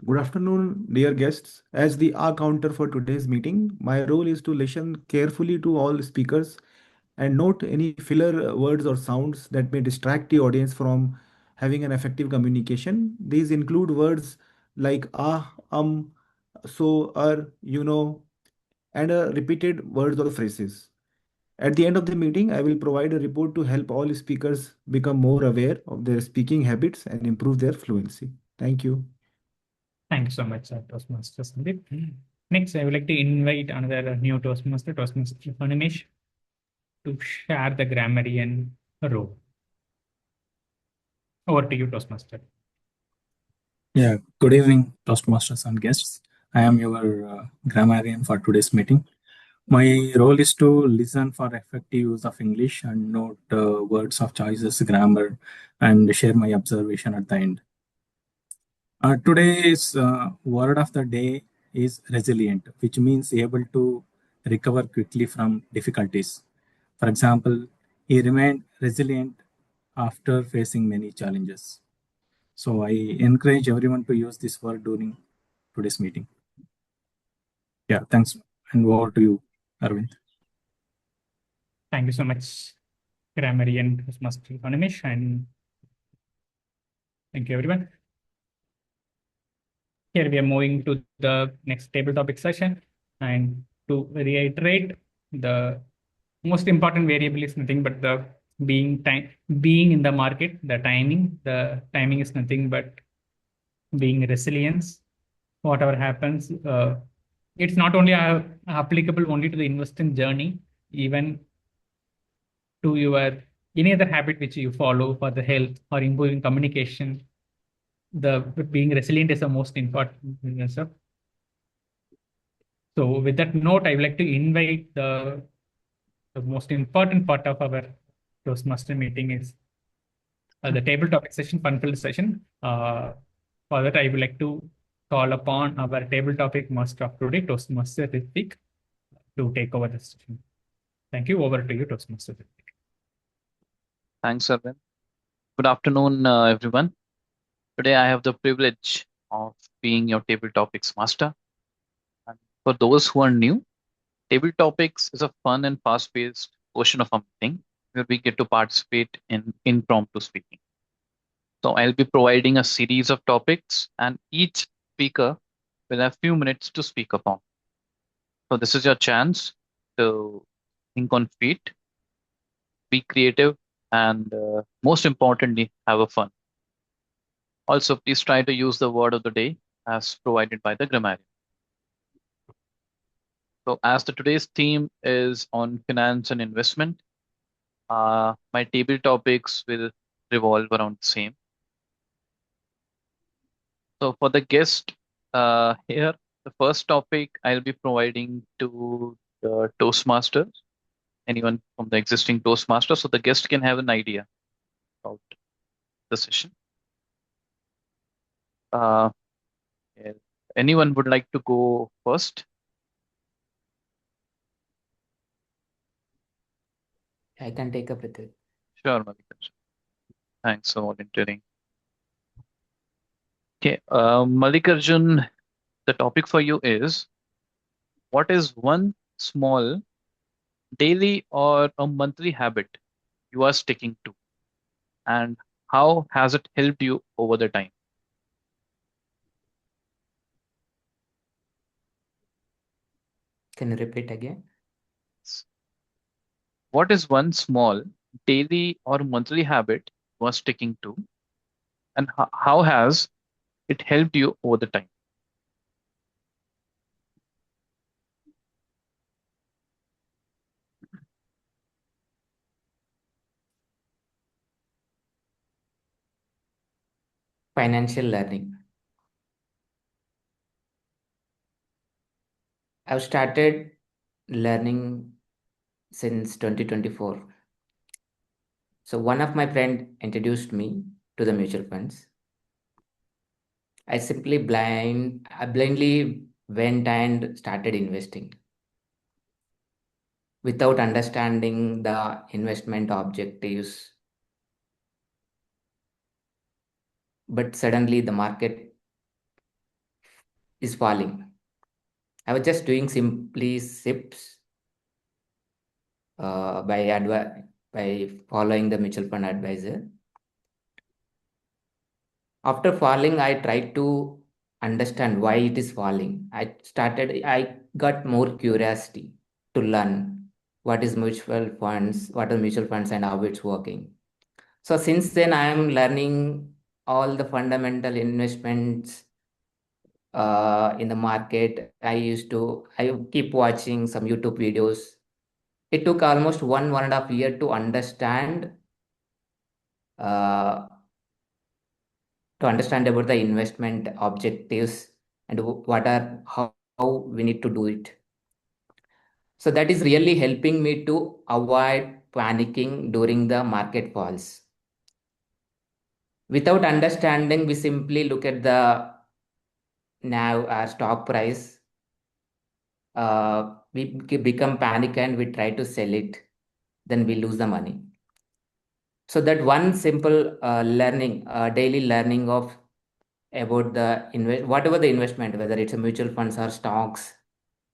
Good afternoon, dear guests. As the R counter for today's meeting, my role is to listen carefully to all speakers and note any filler words or sounds that may distract the audience from having an effective communication. These include words like so, and repeated words or phrases. At the end of the meeting, I will provide a report to help all speakers become more aware of their speaking habits and improve their fluency. Thank you. Thank you so much, Toastmaster Sandeep. Next, I would like to invite another new Toastmaster, Toastmaster Animesh, to share the grammarian role. Over to you, Toastmaster. Yeah, good evening, Toastmasters and guests. I am your grammarian for today's meeting. My role is to listen for effective use of English and note words of choices, grammar, and share my observation at the end. Today's word of the day is resilient, which means able to recover quickly from difficulties. For example, he remained resilient after facing many challenges. So I encourage everyone to use this word during today's meeting. Yeah, thanks. And over to you, Arvind. Thank you so much, grammarian Toastmaster Animesh, and thank you, everyone. Here we are moving to the next table topic session, and to reiterate, the most important variable is nothing but the being in the market. The timing is nothing but being resilience. Whatever happens, it's not only applicable only to the investing journey, even to your any other habit which you follow for the health or improving communication. The being resilient is the most important stuff. So with that note, I would like to invite the most important part of our Toastmaster meeting is the table topic session, fun-filled session. For that, I would like to call upon our table topic master of today, Toastmaster Ritvik, to take over the session. Thank you. Over to you, Toastmaster Ritvik. Thanks, Arvind. Good afternoon, everyone. Today, I have the privilege of being your table topics master. And for those who are new, table topics is a fun and fast-paced portion of a meeting where we get to participate in impromptu speaking. So I'll be providing a series of topics, and each speaker will have few minutes to speak upon. So this is your chance to think on feet, be creative, and most importantly, have a fun. Also, please try to use the word of the day as provided by the grammarian. So as today's theme is on finance and investment, my table topics will revolve around the same. So for the guest here, the first topic I'll be providing to the Toastmasters, anyone from the existing Toastmasters, so the guest can have an idea about the session. If anyone would like to go first? I can take up with it. Sure, Mallikarjun. Thanks for volunteering. Okay, Mallikarjun, the topic for you is, what is one small daily or a monthly habit you are sticking to, and how has it helped you over the time? Can you repeat again? What is one small daily or monthly habit you are sticking to, and how has it helped you over the time? Financial learning. I've started learning since 2024. So one of my friend introduced me to the mutual funds. I blindly went and started investing without understanding the investment objectives. But suddenly the market is falling. I was just doing simply sips by following the mutual fund advisor. After falling, I tried to understand why it is falling. I got more curiosity to learn what are mutual funds and how it's working. So since then, I am learning all the fundamental investments in the market. I keep watching some YouTube videos. It took almost 1.5 years uh, to understand about the investment objectives and how we need to do it. So that is really helping me to avoid panicking during the market falls. Without understanding, we simply look at the now our stock price. Become panic and we try to sell it, then we lose the money. So that one simple daily learning of about whatever the investment, whether it's a mutual funds or stocks,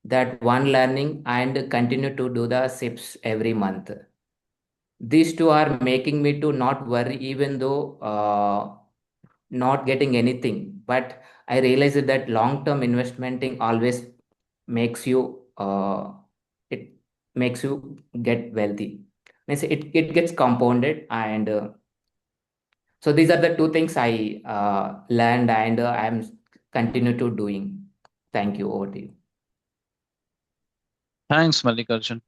that one learning and continue to do the sips every month. These two are making me to not worry, even though not getting anything. But I realized that long-term investing always makes you it makes you get wealthy. Means it gets compounded and so these are the two things I learned and I'm continue to doing. Thank you. Over to you. Thanks, Mallikarjun.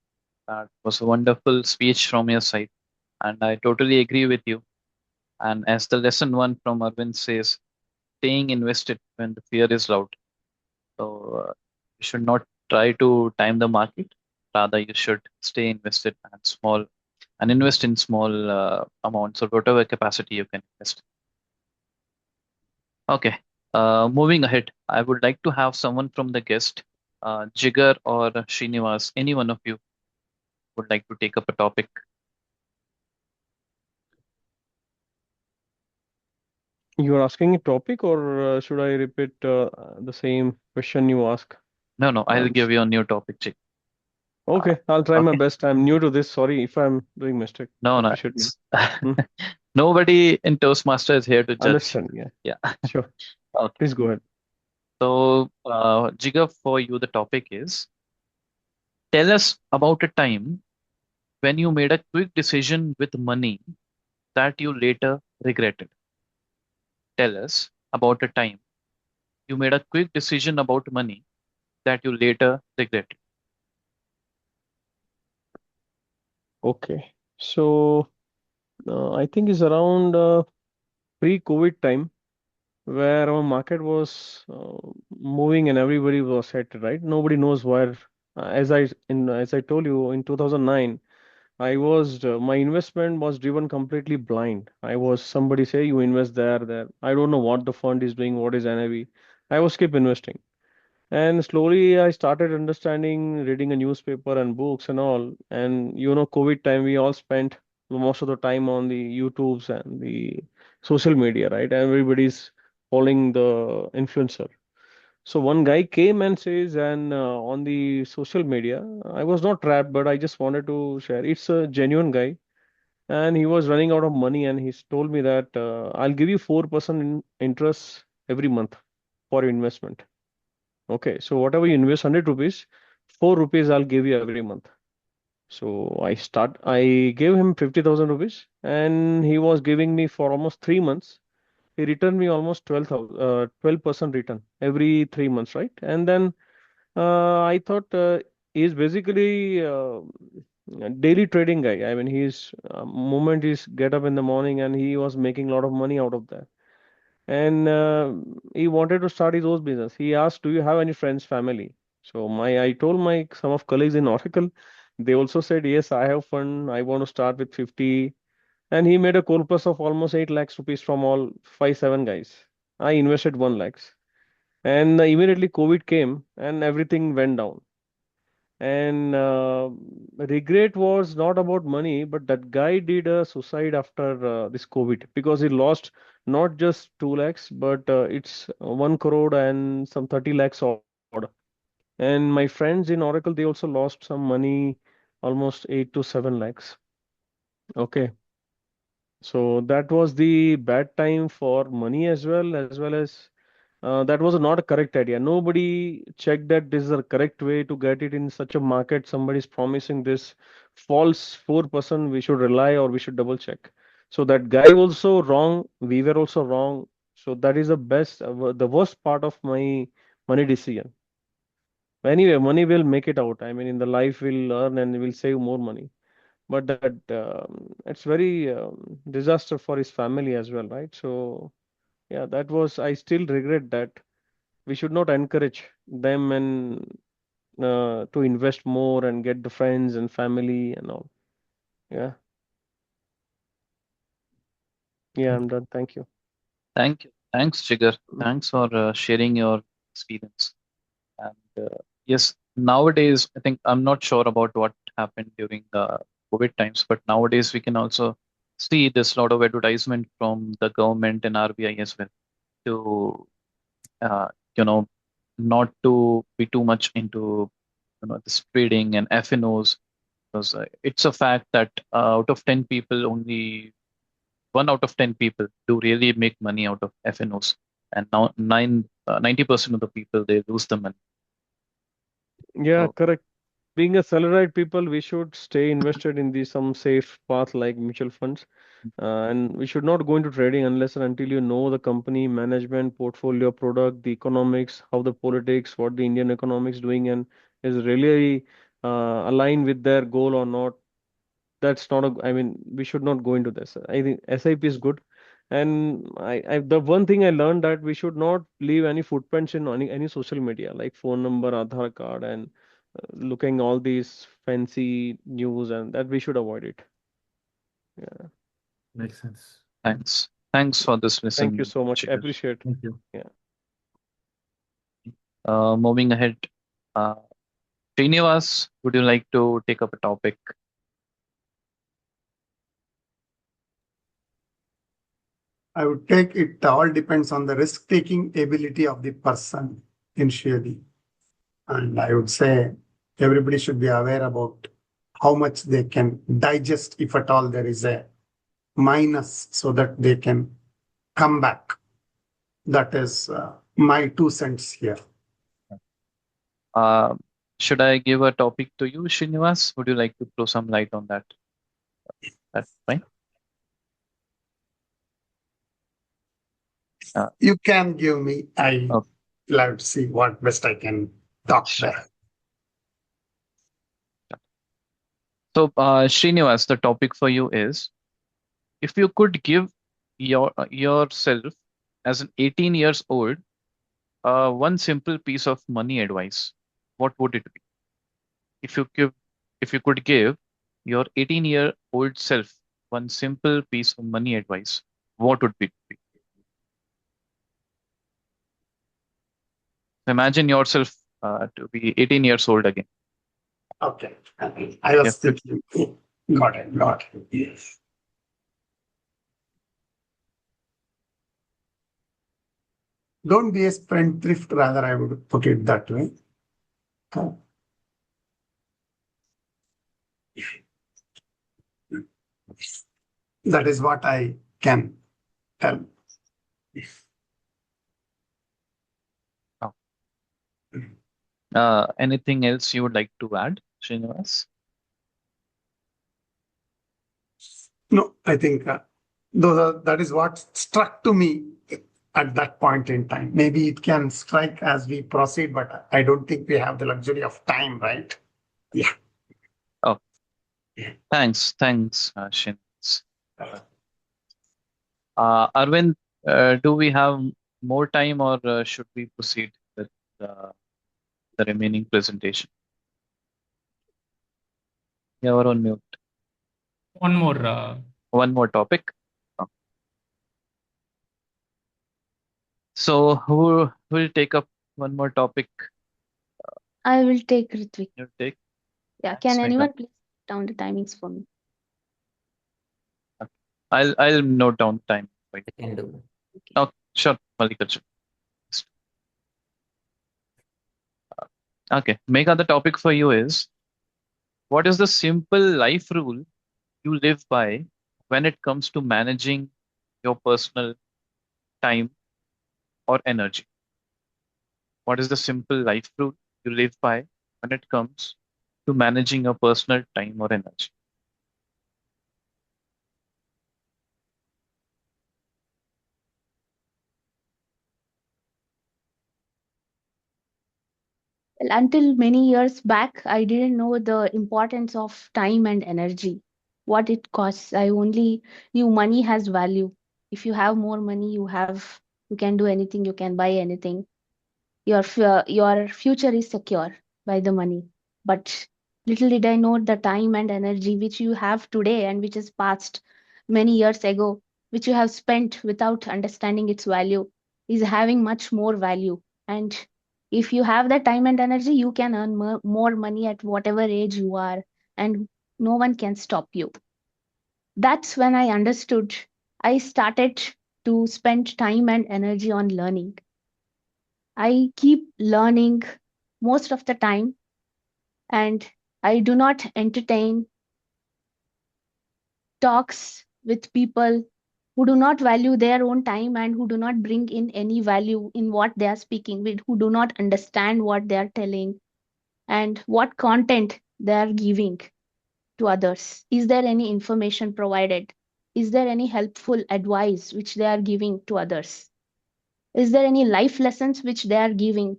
That was a wonderful speech from your side, and I totally agree with you. And as the lesson one from Arvind says, staying invested when the fear is loud. So you should not try to time the market. Rather, you should stay invested and invest in small amounts or whatever capacity you can invest. Okay. Moving ahead, I would like to have someone from the guest, Jigar or Srinivas, any one of you would like to take up a topic. You are asking a topic, or should I repeat the same question you ask? No, I'll give you a new topic, Jigar. Okay, I'll try my Okay. best. I'm new to this. Sorry if I'm doing mistake. No, Appreciate me. nobody in Toastmaster is here to judge. Understand, yeah. Yeah. Sure. Okay. Please go ahead. So, Jigar, for you, the topic is tell us about a time when you made a quick decision with money that you later regretted. Tell us about a time you made a quick decision about money that you later regretted. Okay. So, I think it's around pre-COVID time where our market was moving and everybody was set, right? Nobody knows where. As I told you in 2009, I was my investment was driven completely blind. I was somebody say you invest there, there. I don't know what the fund is doing, what is NAV. I was keep investing. And slowly I started understanding, reading a newspaper and books and all. And COVID time, we all spent most of the time on the YouTubes and the social media, right? Everybody's following the influencer. So one guy came and says, and on the social media, I was not trapped, but I just wanted to share. It's a genuine guy, and he was running out of money, and he's told me that I'll give you 4% interest every month for your investment. Okay, so whatever you invest 100 rupees, 4 rupees I'll give you every month. So I gave him 50,000 rupees, and he was giving me for almost 3 months. He returned me almost 12% return every 3 months, right? And then I thought he's basically a daily trading guy. I mean, he's moment is get up in the morning, and he was making a lot of money out of that. And he wanted to start his own business. He asked, "Do you have any friends, family?" So I told my some of colleagues in Oracle, they also said, "Yes, I have fund. I want to start with 50." And he made a corpus of almost 8 lakhs rupees from all 5, 7 guys. I invested 1 lakhs. And immediately COVID came and everything went down. And regret was not about money, but that guy did a suicide after this COVID because he lost not just 2 lakhs, but it's 1 crore and some 30 lakhs odd. And my friends in Oracle, they also lost some money, almost 8 to 7 lakhs. Okay. So that was the bad time for money as well as that was not a correct idea. Nobody checked that this is a correct way to get it in such a market. Somebody's promising this false 4%. We should rely or we should double check. So that guy also wrong. We were also wrong. So that is the best, the worst part of my money decision. Anyway, money will make it out. I mean, in the life we'll learn and we'll save more money. But that it's very disaster for his family as well, right? So yeah, that was, I still regret that. We should not encourage them and to invest more and get the friends and family and all. Yeah, yeah, I'm done. Thank you. Thank you. Thanks, Jigar. Thanks for sharing your experience. And yes, nowadays, I think I'm not sure about what happened during the COVID times, but nowadays we can also see this lot of advertisement from the government and RBI as well to, uh, you know, not to be too much into, this trading and FNOs, because it's a fact that out of 10 people, only 1 out of 10 people do really make money out of FNOs, and now 90% of the people, they lose the money. Yeah, So correct. Being a salaried people, we should stay invested in the some safe path like mutual funds. And we should not go into trading unless and until you know the company management, portfolio, product, the economics, how the politics, what the Indian economics doing, and is really aligned with their goal or not. That's not a, I mean, we should not go into this. I think SIP is good. And the one thing I learned that we should not leave any footprints in any social media, like phone number, Aadhaar card, and looking all these fancy news, and that we should avoid it. Yeah. Makes sense. thanks for this Thank you lesson, so much. Jigar. Appreciate. Thank you. Yeah. Moving ahead, uh, Srinivas, would you like to take up a topic? I would take it all depends on the risk-taking ability of the person initially. And I would say everybody should be aware about how much they can digest if at all there is a minus so that they can come back. That is my 2 cents here. Should I give a topic to you, Srinivas? Would you like to throw some light on that? That's fine. You can give me, I Okay. love to see what best I can talk there. So, Srinivas, the topic for you is, if you could give yourself as an 18 years old one simple piece of money advice, what would it be? If you could give your 18-year-old self one simple piece of money advice, what would it be? Imagine yourself to be 18 years old again. Okay. I was Yeah. thinking. Got it. Yes. Don't be a spendthrift, rather, I would put it that way. That is what I can tell. Anything else you would like to add, Srinivas? No, I think that is what struck to me at that point in time. Maybe it can strike as we proceed, but I don't think we have the luxury of time, right? Yeah. Oh, thanks, Srinivas. Arvind, do we have more time, or should we proceed with the remaining presentation? You are on mute. One more. One more topic. So who will take up one more topic? I will take Ritvik. You take. Yeah, Thanks, can Megha. anyone please down the timings for me? I'll note down time. I can do. Oh, sure, Mallikarjun. Okay, Megha, the topic for you is, what is the simple life rule you live by when it comes to managing your personal time or energy? What is the simple life rule you live by when it comes to managing your personal time or energy? Well, until many years back, I didn't know the importance of time and energy, what it costs. I only knew money has value. If you have more money, you can do anything, you can buy anything. Your future is secure by the money. But little did I know the time and energy which you have today and which is past many years ago, which you have spent without understanding its value, is having much more value. And if you have that time and energy, you can earn more money at whatever age you are, and no one can stop you. That's when I understood. I started to spend time and energy on learning. I keep learning most of the time, and I do not entertain talks with people who do not value their own time and who do not bring in any value in what they are speaking with, who do not understand what they are telling and what content they are giving to others. Is there any information provided? Is there any helpful advice which they are giving to others? Is there any life lessons which they are giving?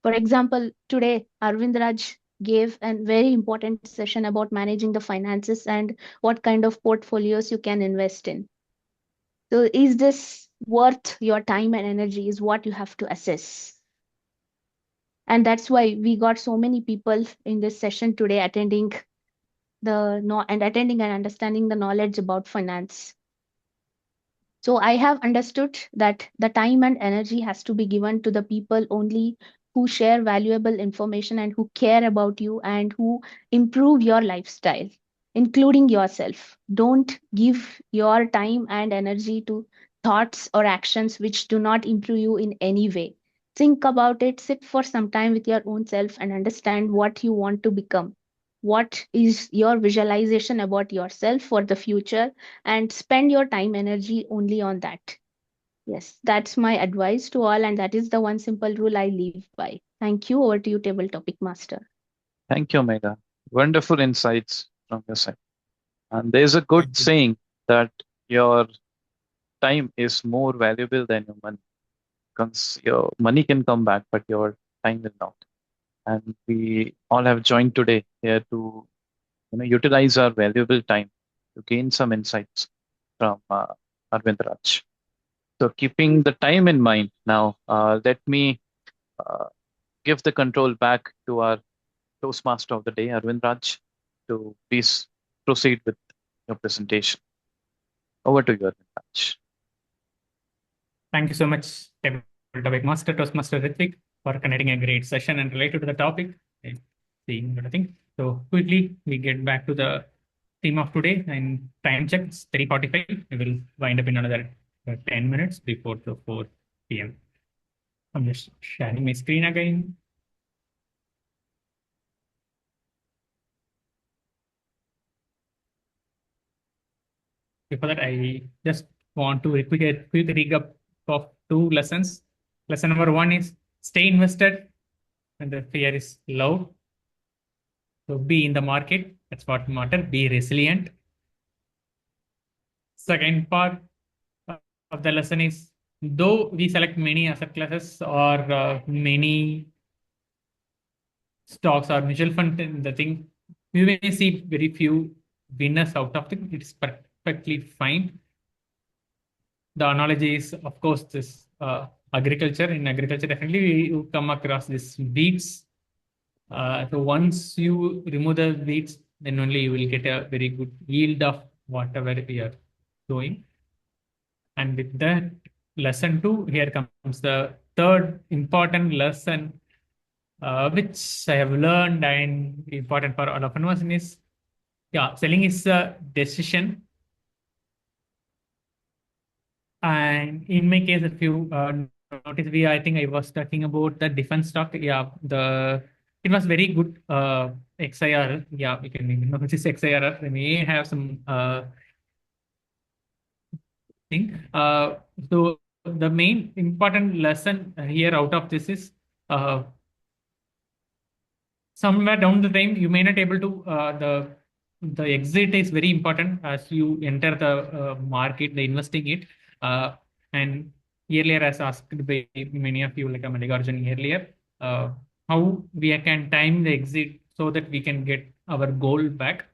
For example, today Arvind Raj gave a very important session about managing the finances and what kind of portfolios you can invest in. So is this worth your time and energy is what you have to assess. And that's why we got so many people in this session today attending and understanding the knowledge about finance. So I have understood that the time and energy has to be given to the people only who share valuable information and who care about you and who improve your lifestyle, including yourself. Don't give your time and energy to thoughts or actions which do not improve you in any way. Think about it, sit for some time with your own self and understand what you want to become. What is your visualization about yourself for the future, and spend your time energy only on that. Yes, that's my advice to all, and that is the one simple rule I live by. Thank you. Over to you, table topic master. Thank you, Megha. Wonderful insights from your side. And there's a good saying that your time is more valuable than your money. Because your money can come back, but your time will not. And we all have joined today here to utilize our valuable time to gain some insights from Arvind Raj. So keeping the time in mind now, let me give the control back to our Toastmaster of the day, Arvind Raj, to please proceed with your presentation. Over to you, Arvind Raj. Thank you so much, table topic master, Toastmaster Ritvik, for conducting a great session and related to the topic. Seeing everything. So quickly, we get back to the theme of today and time check. It's 3:45. We will wind up in another 10 minutes before the 4 p.m. I'm just sharing my screen again. Before that, I just want to quick recap of 2 lessons. Lesson number 1 is stay invested when the fear is low. So be in the market. That's what matters. Be resilient. Second part of the lesson is, though we select many asset classes or many stocks or mutual fund in the thing, we may see very few winners out of it. It's perfectly fine. The analogy is, of course, this agriculture. In agriculture, definitely you come across these weeds. So once you remove the weeds, then only you will get a very good yield of whatever we are doing. And with that, lesson 2, here comes the third important lesson, which I have learned and important for all of us is, yeah, selling is a decision. And in my case, if you notice, I think I was talking about the defense stock. Yeah, it was very good XIR. Yeah, we can even know this XIR. We may have some thing. So the main important lesson here out of this is, somewhere down the time you may not able to the exit is very important as you enter the market, the investing it. And earlier, as asked by many of you, like Malikarjun earlier, how we can time the exit so that we can get our goal back.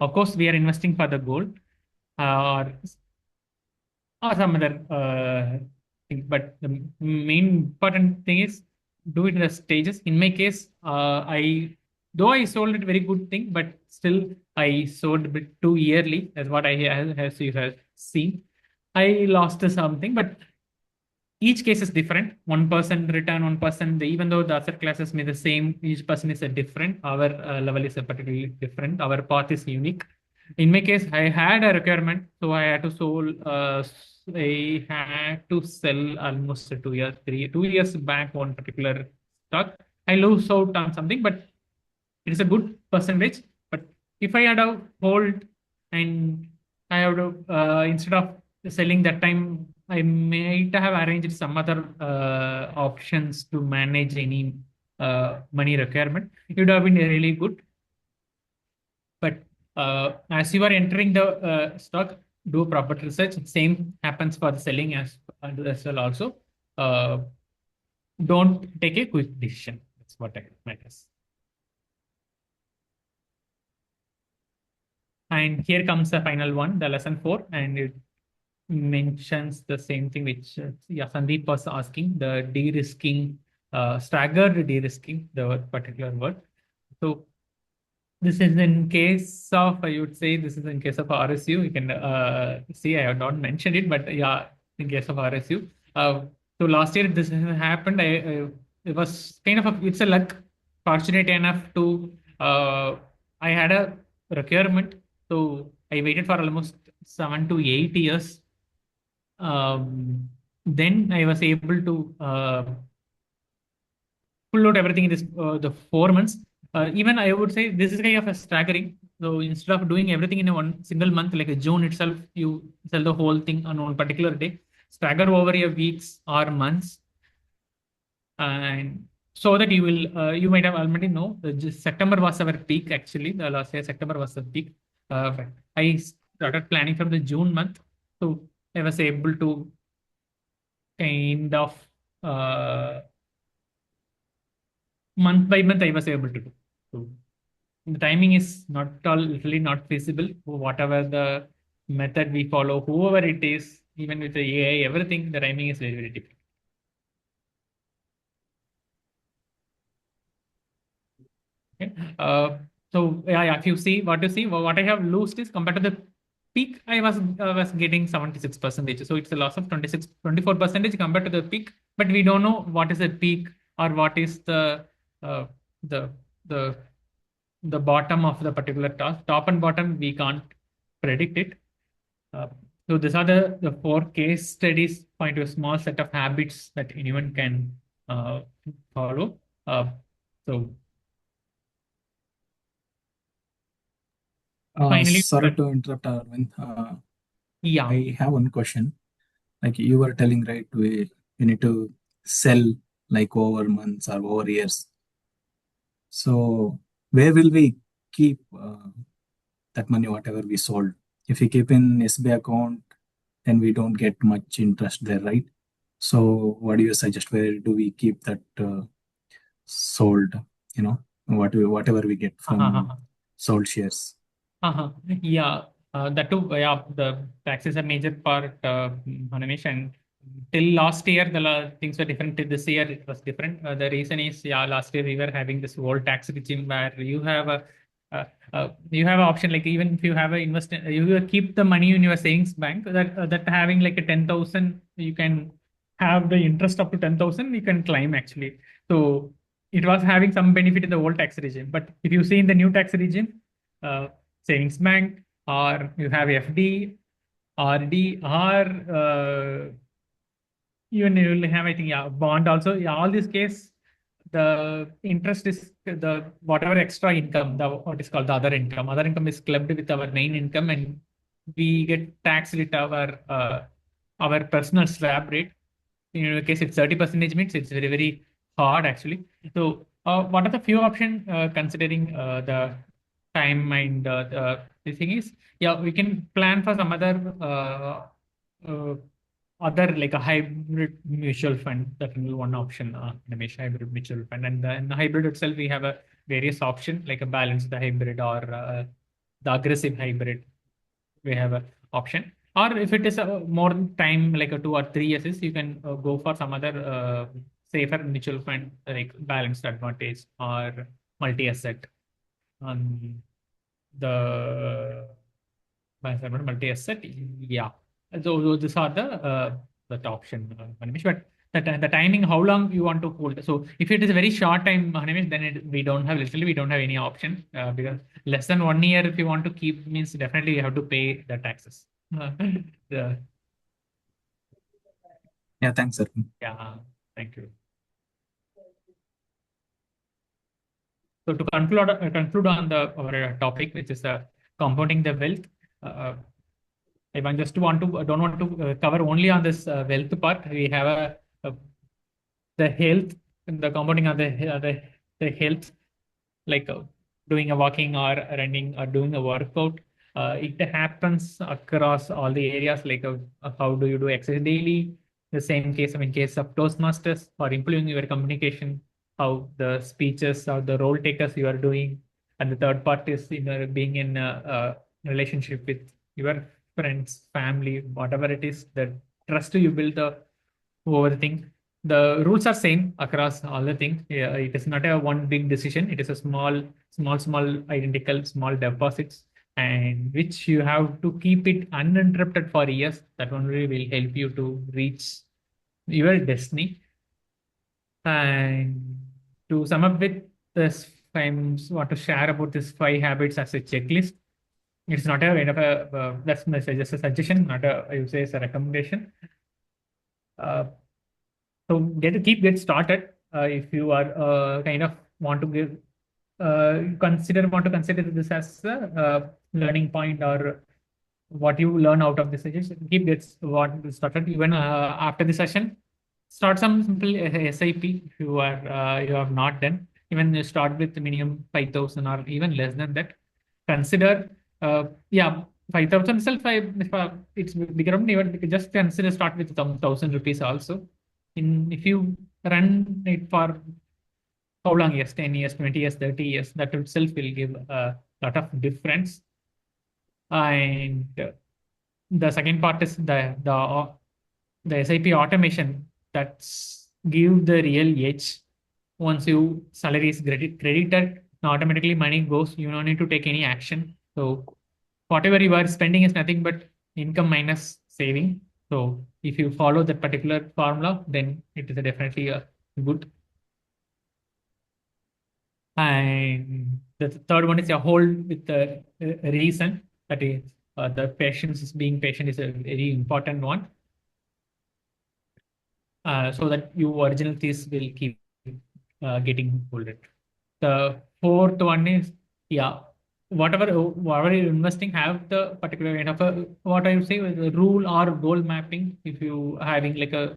Of course, we are investing for the goal, or some other thing. But the main important thing is do it in the stages. In my case, though I sold it very good thing, but still I sold a bit too yearly, as what I as you have seen. I lost something, but each case is different. 1% return, 1%. Even though the asset classes may the same, each person is a different. Our level is a particularly different. Our path is unique. In my case, I had a requirement, so I had to I had to sell almost 2 years, 2 years back one particular stock. I lose out on something, but it is a good percentage. But if I had a hold and I have to instead of selling that time, I might have arranged some other options to manage any money requirement. It would have been really good. But as you are entering the stock, do proper research. Same happens for the selling as well also. Don't take a quick decision. That's what I might guess. And here comes the final one, the lesson 4, and it mentions the same thing which Sandeep was asking, the de-risking, staggered de-risking, the particular word. So this is in case of, I would say, this is in case of RSU. You can see I have not mentioned it, but yeah, in case of RSU. So last year this happened. It was kind of it's a luck, fortunate enough to I had a requirement, so I waited for almost 7 to 8 years. Then I was able to pull out everything in this the 4 months. Even I would say this is kind of a staggering. So instead of doing everything in a one single month, like a June itself, you sell the whole thing on one particular day, stagger over your weeks or months, and so that you will you might have already know September was our peak. Actually, the last year September was the peak. I started planning from the June month, so I was able to kind of month by month I was able to do. So the timing is literally not feasible. Whatever the method we follow, whoever it is, even with the AI, everything, the timing is very, very different. Okay. So yeah, if you see what I have lost is compared to the peak, I was getting 76%. So it's a loss of 24% compared to the peak. But we don't know what is the peak or what is the the bottom of the particular task. Top and bottom we can't predict it. So these are the four case studies point to a small set of habits that anyone can follow. So finally, Sorry to interrupt, Arvind. yeah. I have one question. Like you were telling, right, we need to sell like over months or over years. So where will we keep that money, whatever we sold? If we keep in SB account, then we don't get much interest there, right? So what do you suggest? Where do we keep that sold? You know, whatever we get from sold shares. Yeah, that too. Yeah, the tax is a major part, Hanimesh, and till last year things were different. Till this year it was different. The reason is, yeah, last year we were having this whole tax regime where you have an option, like even if you have a you keep the money in your savings bank, that having like a 10,000, you can have the interest up to 10,000, you can claim actually. So it was having some benefit in the old tax regime, but if you see in the new tax regime, savings bank, or you have FD, RD, or even you will have, I think, yeah, bond also. Yeah, all this case, the interest is the whatever extra income, the what is called the other income. Other income is clubbed with our main income, and we get taxed at our personal slab rate. In your case, it's 30% means it's very, very hard actually. So, what are the few options considering the time and the thing is, yeah, we can plan for some other like a hybrid mutual fund. That will be one option, Ramesh, hybrid mutual fund. And in the hybrid itself, we have a various option like a balanced hybrid or the aggressive hybrid. We have a option. Or if it is a more time, like a 2 or 3 years, you can go for some other safer mutual fund like balanced advantage or multi-asset. The multi-asset, yeah. So these are the option, Manish. But the timing, how long you want to hold. So if it is a very short time, Manish, then we don't have any option because less than 1 year, if you want to keep, means definitely you have to pay the taxes. The, Yeah, thanks, sir. yeah, thank you. So to conclude on our topic, which is compounding the wealth. If I just don't want to cover only on this wealth part. We have the health, the compounding of the health, like doing a walking or running or doing a workout. It happens across all the areas, like how do you do exercise daily? The same case, in case of Toastmasters, or improving your communication, how the speeches or the role takers you are doing. And the third part is being in a relationship with your friends, family, whatever it is, the trust you build over the thing. The rules are same across all the things. Yeah, it is not a one big decision. It is a small identical small deposits, and which you have to keep it uninterrupted for years. That only will help you to reach your destiny. And to sum up with this, I want to share about this 5 habits as a checklist. It's not a kind of that's just a suggestion, not a, I would say, it's a recommendation. So get started. If you are kind of want to want to consider this as a learning point, or what you learn out of this session, what started even after the session. Start some simple SIP if you have not done. Even you start with minimum 5,000 or even less than that. Consider, yeah, 5,000 itself. If it's bigger, even just consider start with 1,000 rupees also. If you run it for how long years, 10 years, 20 years, 30 years, that itself will give a lot of difference. And the second part is the SIP automation that's give the real edge. Once you salary is credited, automatically money goes. You don't need to take any action. So whatever you are spending is nothing but income minus saving. So if you follow that particular formula, then it is definitely a good. And the third one is a hold with the reason. That is, The patience, being patient is a very important one. So that your original thesis will keep getting folded. The fourth one is, yeah, whatever you're investing, have the particular kind of a, what I would say, a rule or goal mapping. If you having like a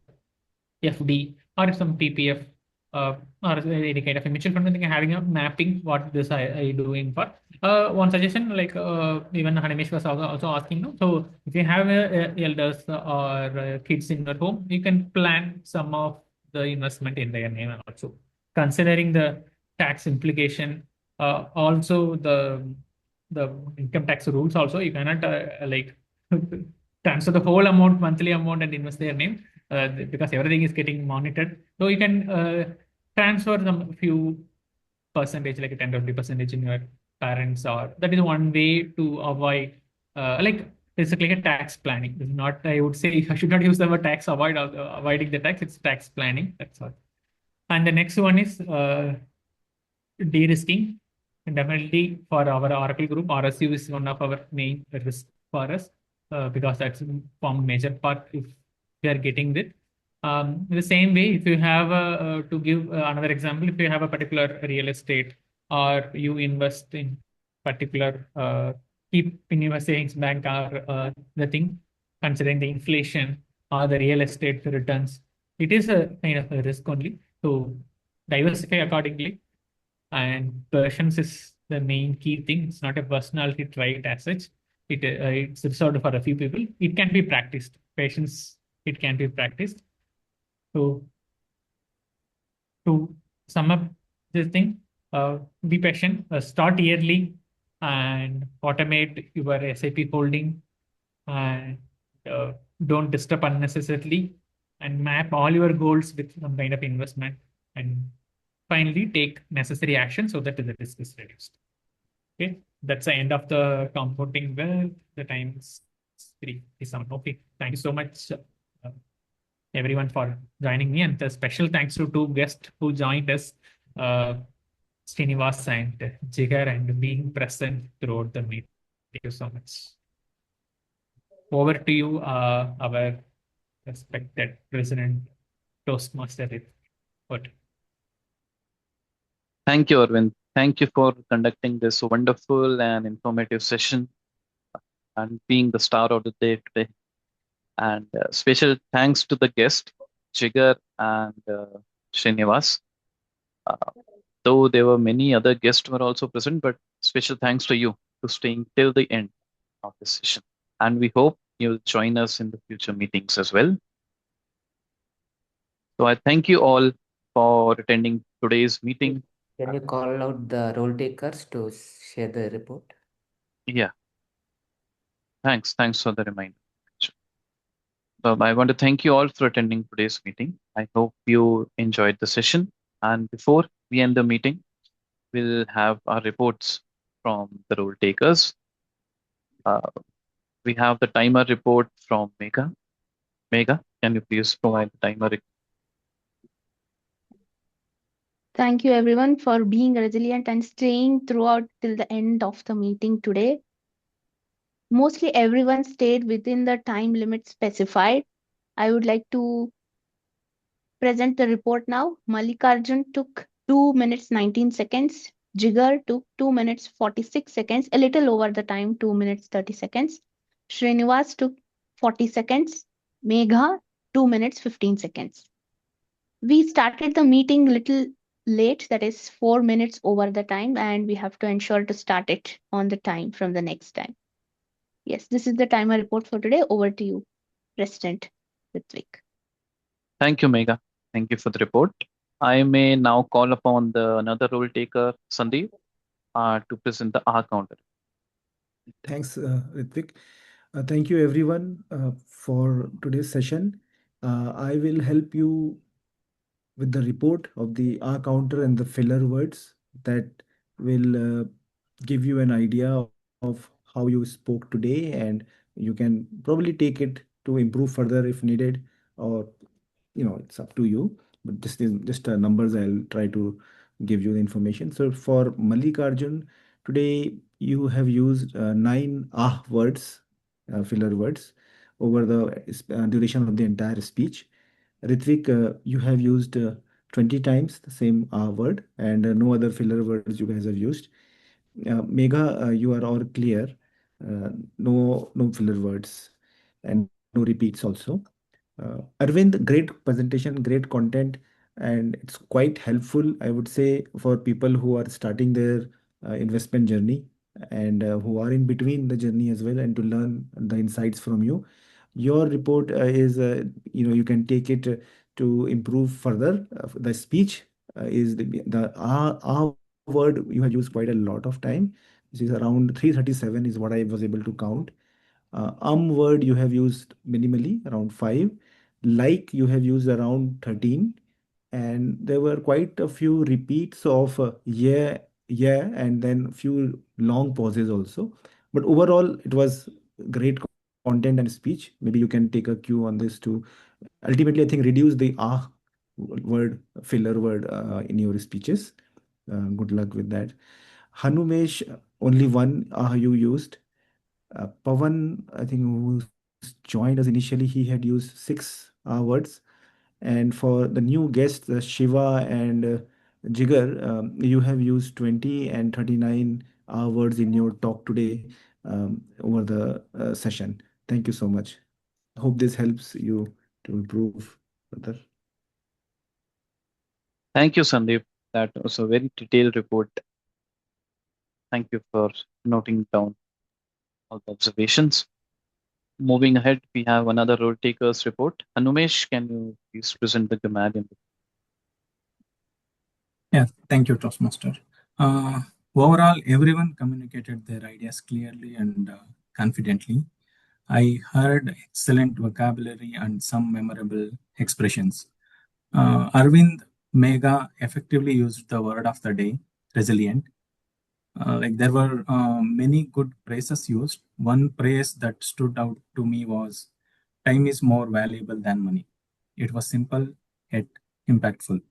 FD or some PPF or any kind of a mutual fund, having a mapping what this I doing for. One suggestion, like even Hanimesh was also asking, no? So if you have elders or kids in your home, you can plan some of the investment in their name also. Considering the tax implication, also the income tax rules also, you cannot like transfer the whole amount, monthly amount, and invest their name because everything is getting monitored. So you can transfer some few percentage, like a 10-20% in your parents, or that is one way to avoid like it's like a tax planning. It's not, I would say, I should not use the word tax avoid avoiding the tax. It's tax planning. That's all. And the next one is de-risking. And definitely for our Oracle group, RSU is one of our main risk for us because that's form major part if we are getting it. The same way, if you have to give another example, if you have a particular real estate or you invest in particular, keep in your savings bank or the thing, considering the inflation or the real estate returns, it is a kind of a risk only. So diversify accordingly. And patience is the main key thing. It's not a personality trait as such. It's reserved for a few people. It can be practiced. Patience, it can be practiced. So to sum up this thing, be patient, start early and automate your SIP holding, and don't disturb unnecessarily, and map all your goals with some kind of investment, and finally take necessary action so that the risk is reduced. Okay, that's the end of the compounding wealth. The time is 3:37. Okay, thank you so much, everyone, for joining me, and a special thanks to two guests who joined us, Srinivas and Jigar, and being present throughout the meeting. Thank you so much. Over to you, our respected President Toastmaster. What? Thank you, Arvind. Thank you for conducting this wonderful and informative session and being the star of the day today. And special thanks to the guest, Jigar and Srinivas. Though there were many other guests who were also present, but special thanks to you for staying till the end of the session. And we hope you'll join us in the future meetings as well. So I thank you all for attending today's meeting. Can you call out the role takers to share the report? Yeah. Thanks for the reminder. I want to thank you all for attending today's meeting. I hope you enjoyed the session. And before we end the meeting, we'll have our reports from the role takers. We have the timer report from Megha. Megha, can you please provide the timer report? Thank you everyone for being resilient and staying throughout till the end of the meeting today. Mostly everyone stayed within the time limit specified. I would like to present the report now. Mallikarjun took 2 minutes 19 seconds. Jigar took 2 minutes 46 seconds, a little over the time, 2 minutes 30 seconds. Srinivas took 40 seconds. Megha, 2 minutes 15 seconds. We started the meeting little late, that is 4 minutes over the time, and we have to ensure to start it on the time from the next time. Yes, this is the timer report for today. Over to you, President Ritvik. Thank you, Megha. Thank you for the report. I may now call upon another role taker, Sandeep, to present the R counter. Thanks, Ritvik. Thank you, everyone, for today's session. I will help you with the report of the R counter and the filler words that will give you an idea of how you spoke today, and you can probably take it to improve further if needed, or it's up to you. But this is just numbers. I'll try to give you the information. So for Mallikarjun, today you have used 9 words filler words over the duration of the entire speech. Ritvik, you have used 20 times the same word, and no other filler words you guys have used. Megha, you are all clear. No filler words and no repeats also. Arvind, great presentation, great content, and it's quite helpful, I would say, for people who are starting their investment journey and who are in between the journey as well, and to learn the insights from you. Your report is, you can take it to improve further. The speech is the word you have used quite a lot of time. This is around 337 is what I was able to count. Word you have used minimally around 5. Like you have used around 13. And there were quite a few repeats of yeah, yeah, and then few long pauses also. But overall, it was great content and speech. Maybe you can take a cue on this to ultimately, I think, reduce the word, filler word in your speeches. Good luck with that. Hanumesh, only one you used. Pavan, I think, who joined us initially, he had used 6 words. And for the new guests, Shiva and Jigar, you have used 20 and 39 words in your talk today over the session. Thank you so much. Hope this helps you to improve further. Thank you, Sandeep. That was a very detailed report. Thank you for noting down all the observations. Moving ahead, we have another role takers report. Anumesh, can you please present the Grammarian? Yeah, thank you, Toastmaster. Overall, everyone communicated their ideas clearly and confidently. I heard excellent vocabulary and some memorable expressions. Arvind Megha effectively used the word of the day, resilient. Like there were many good phrases used. One phrase that stood out to me was, "Time is more valuable than money." It was simple yet impactful.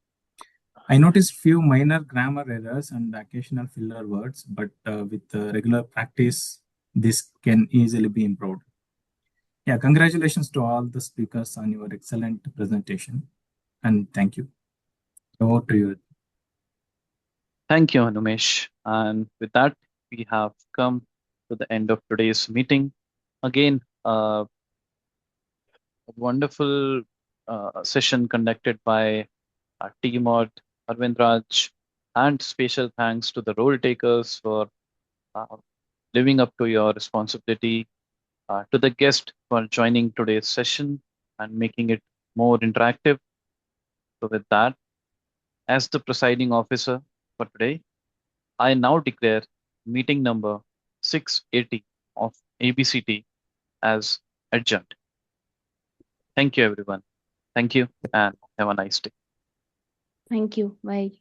I noticed few minor grammar errors and occasional filler words, but with regular practice, this can easily be improved. Yeah, congratulations to all the speakers on your excellent presentation, and thank you. Over to you. Thank you, Anumesh. And with that, we have come to the end of today's meeting. Again, a wonderful session conducted by our team at Arvind Raj, and special thanks to the role takers for living up to your responsibility, to the guest for joining today's session and making it more interactive. So with that, as the presiding officer for today, I now declare meeting number 680 of ABCT as adjourned. Thank you, everyone. Thank you, and have a nice day. Thank you. Bye.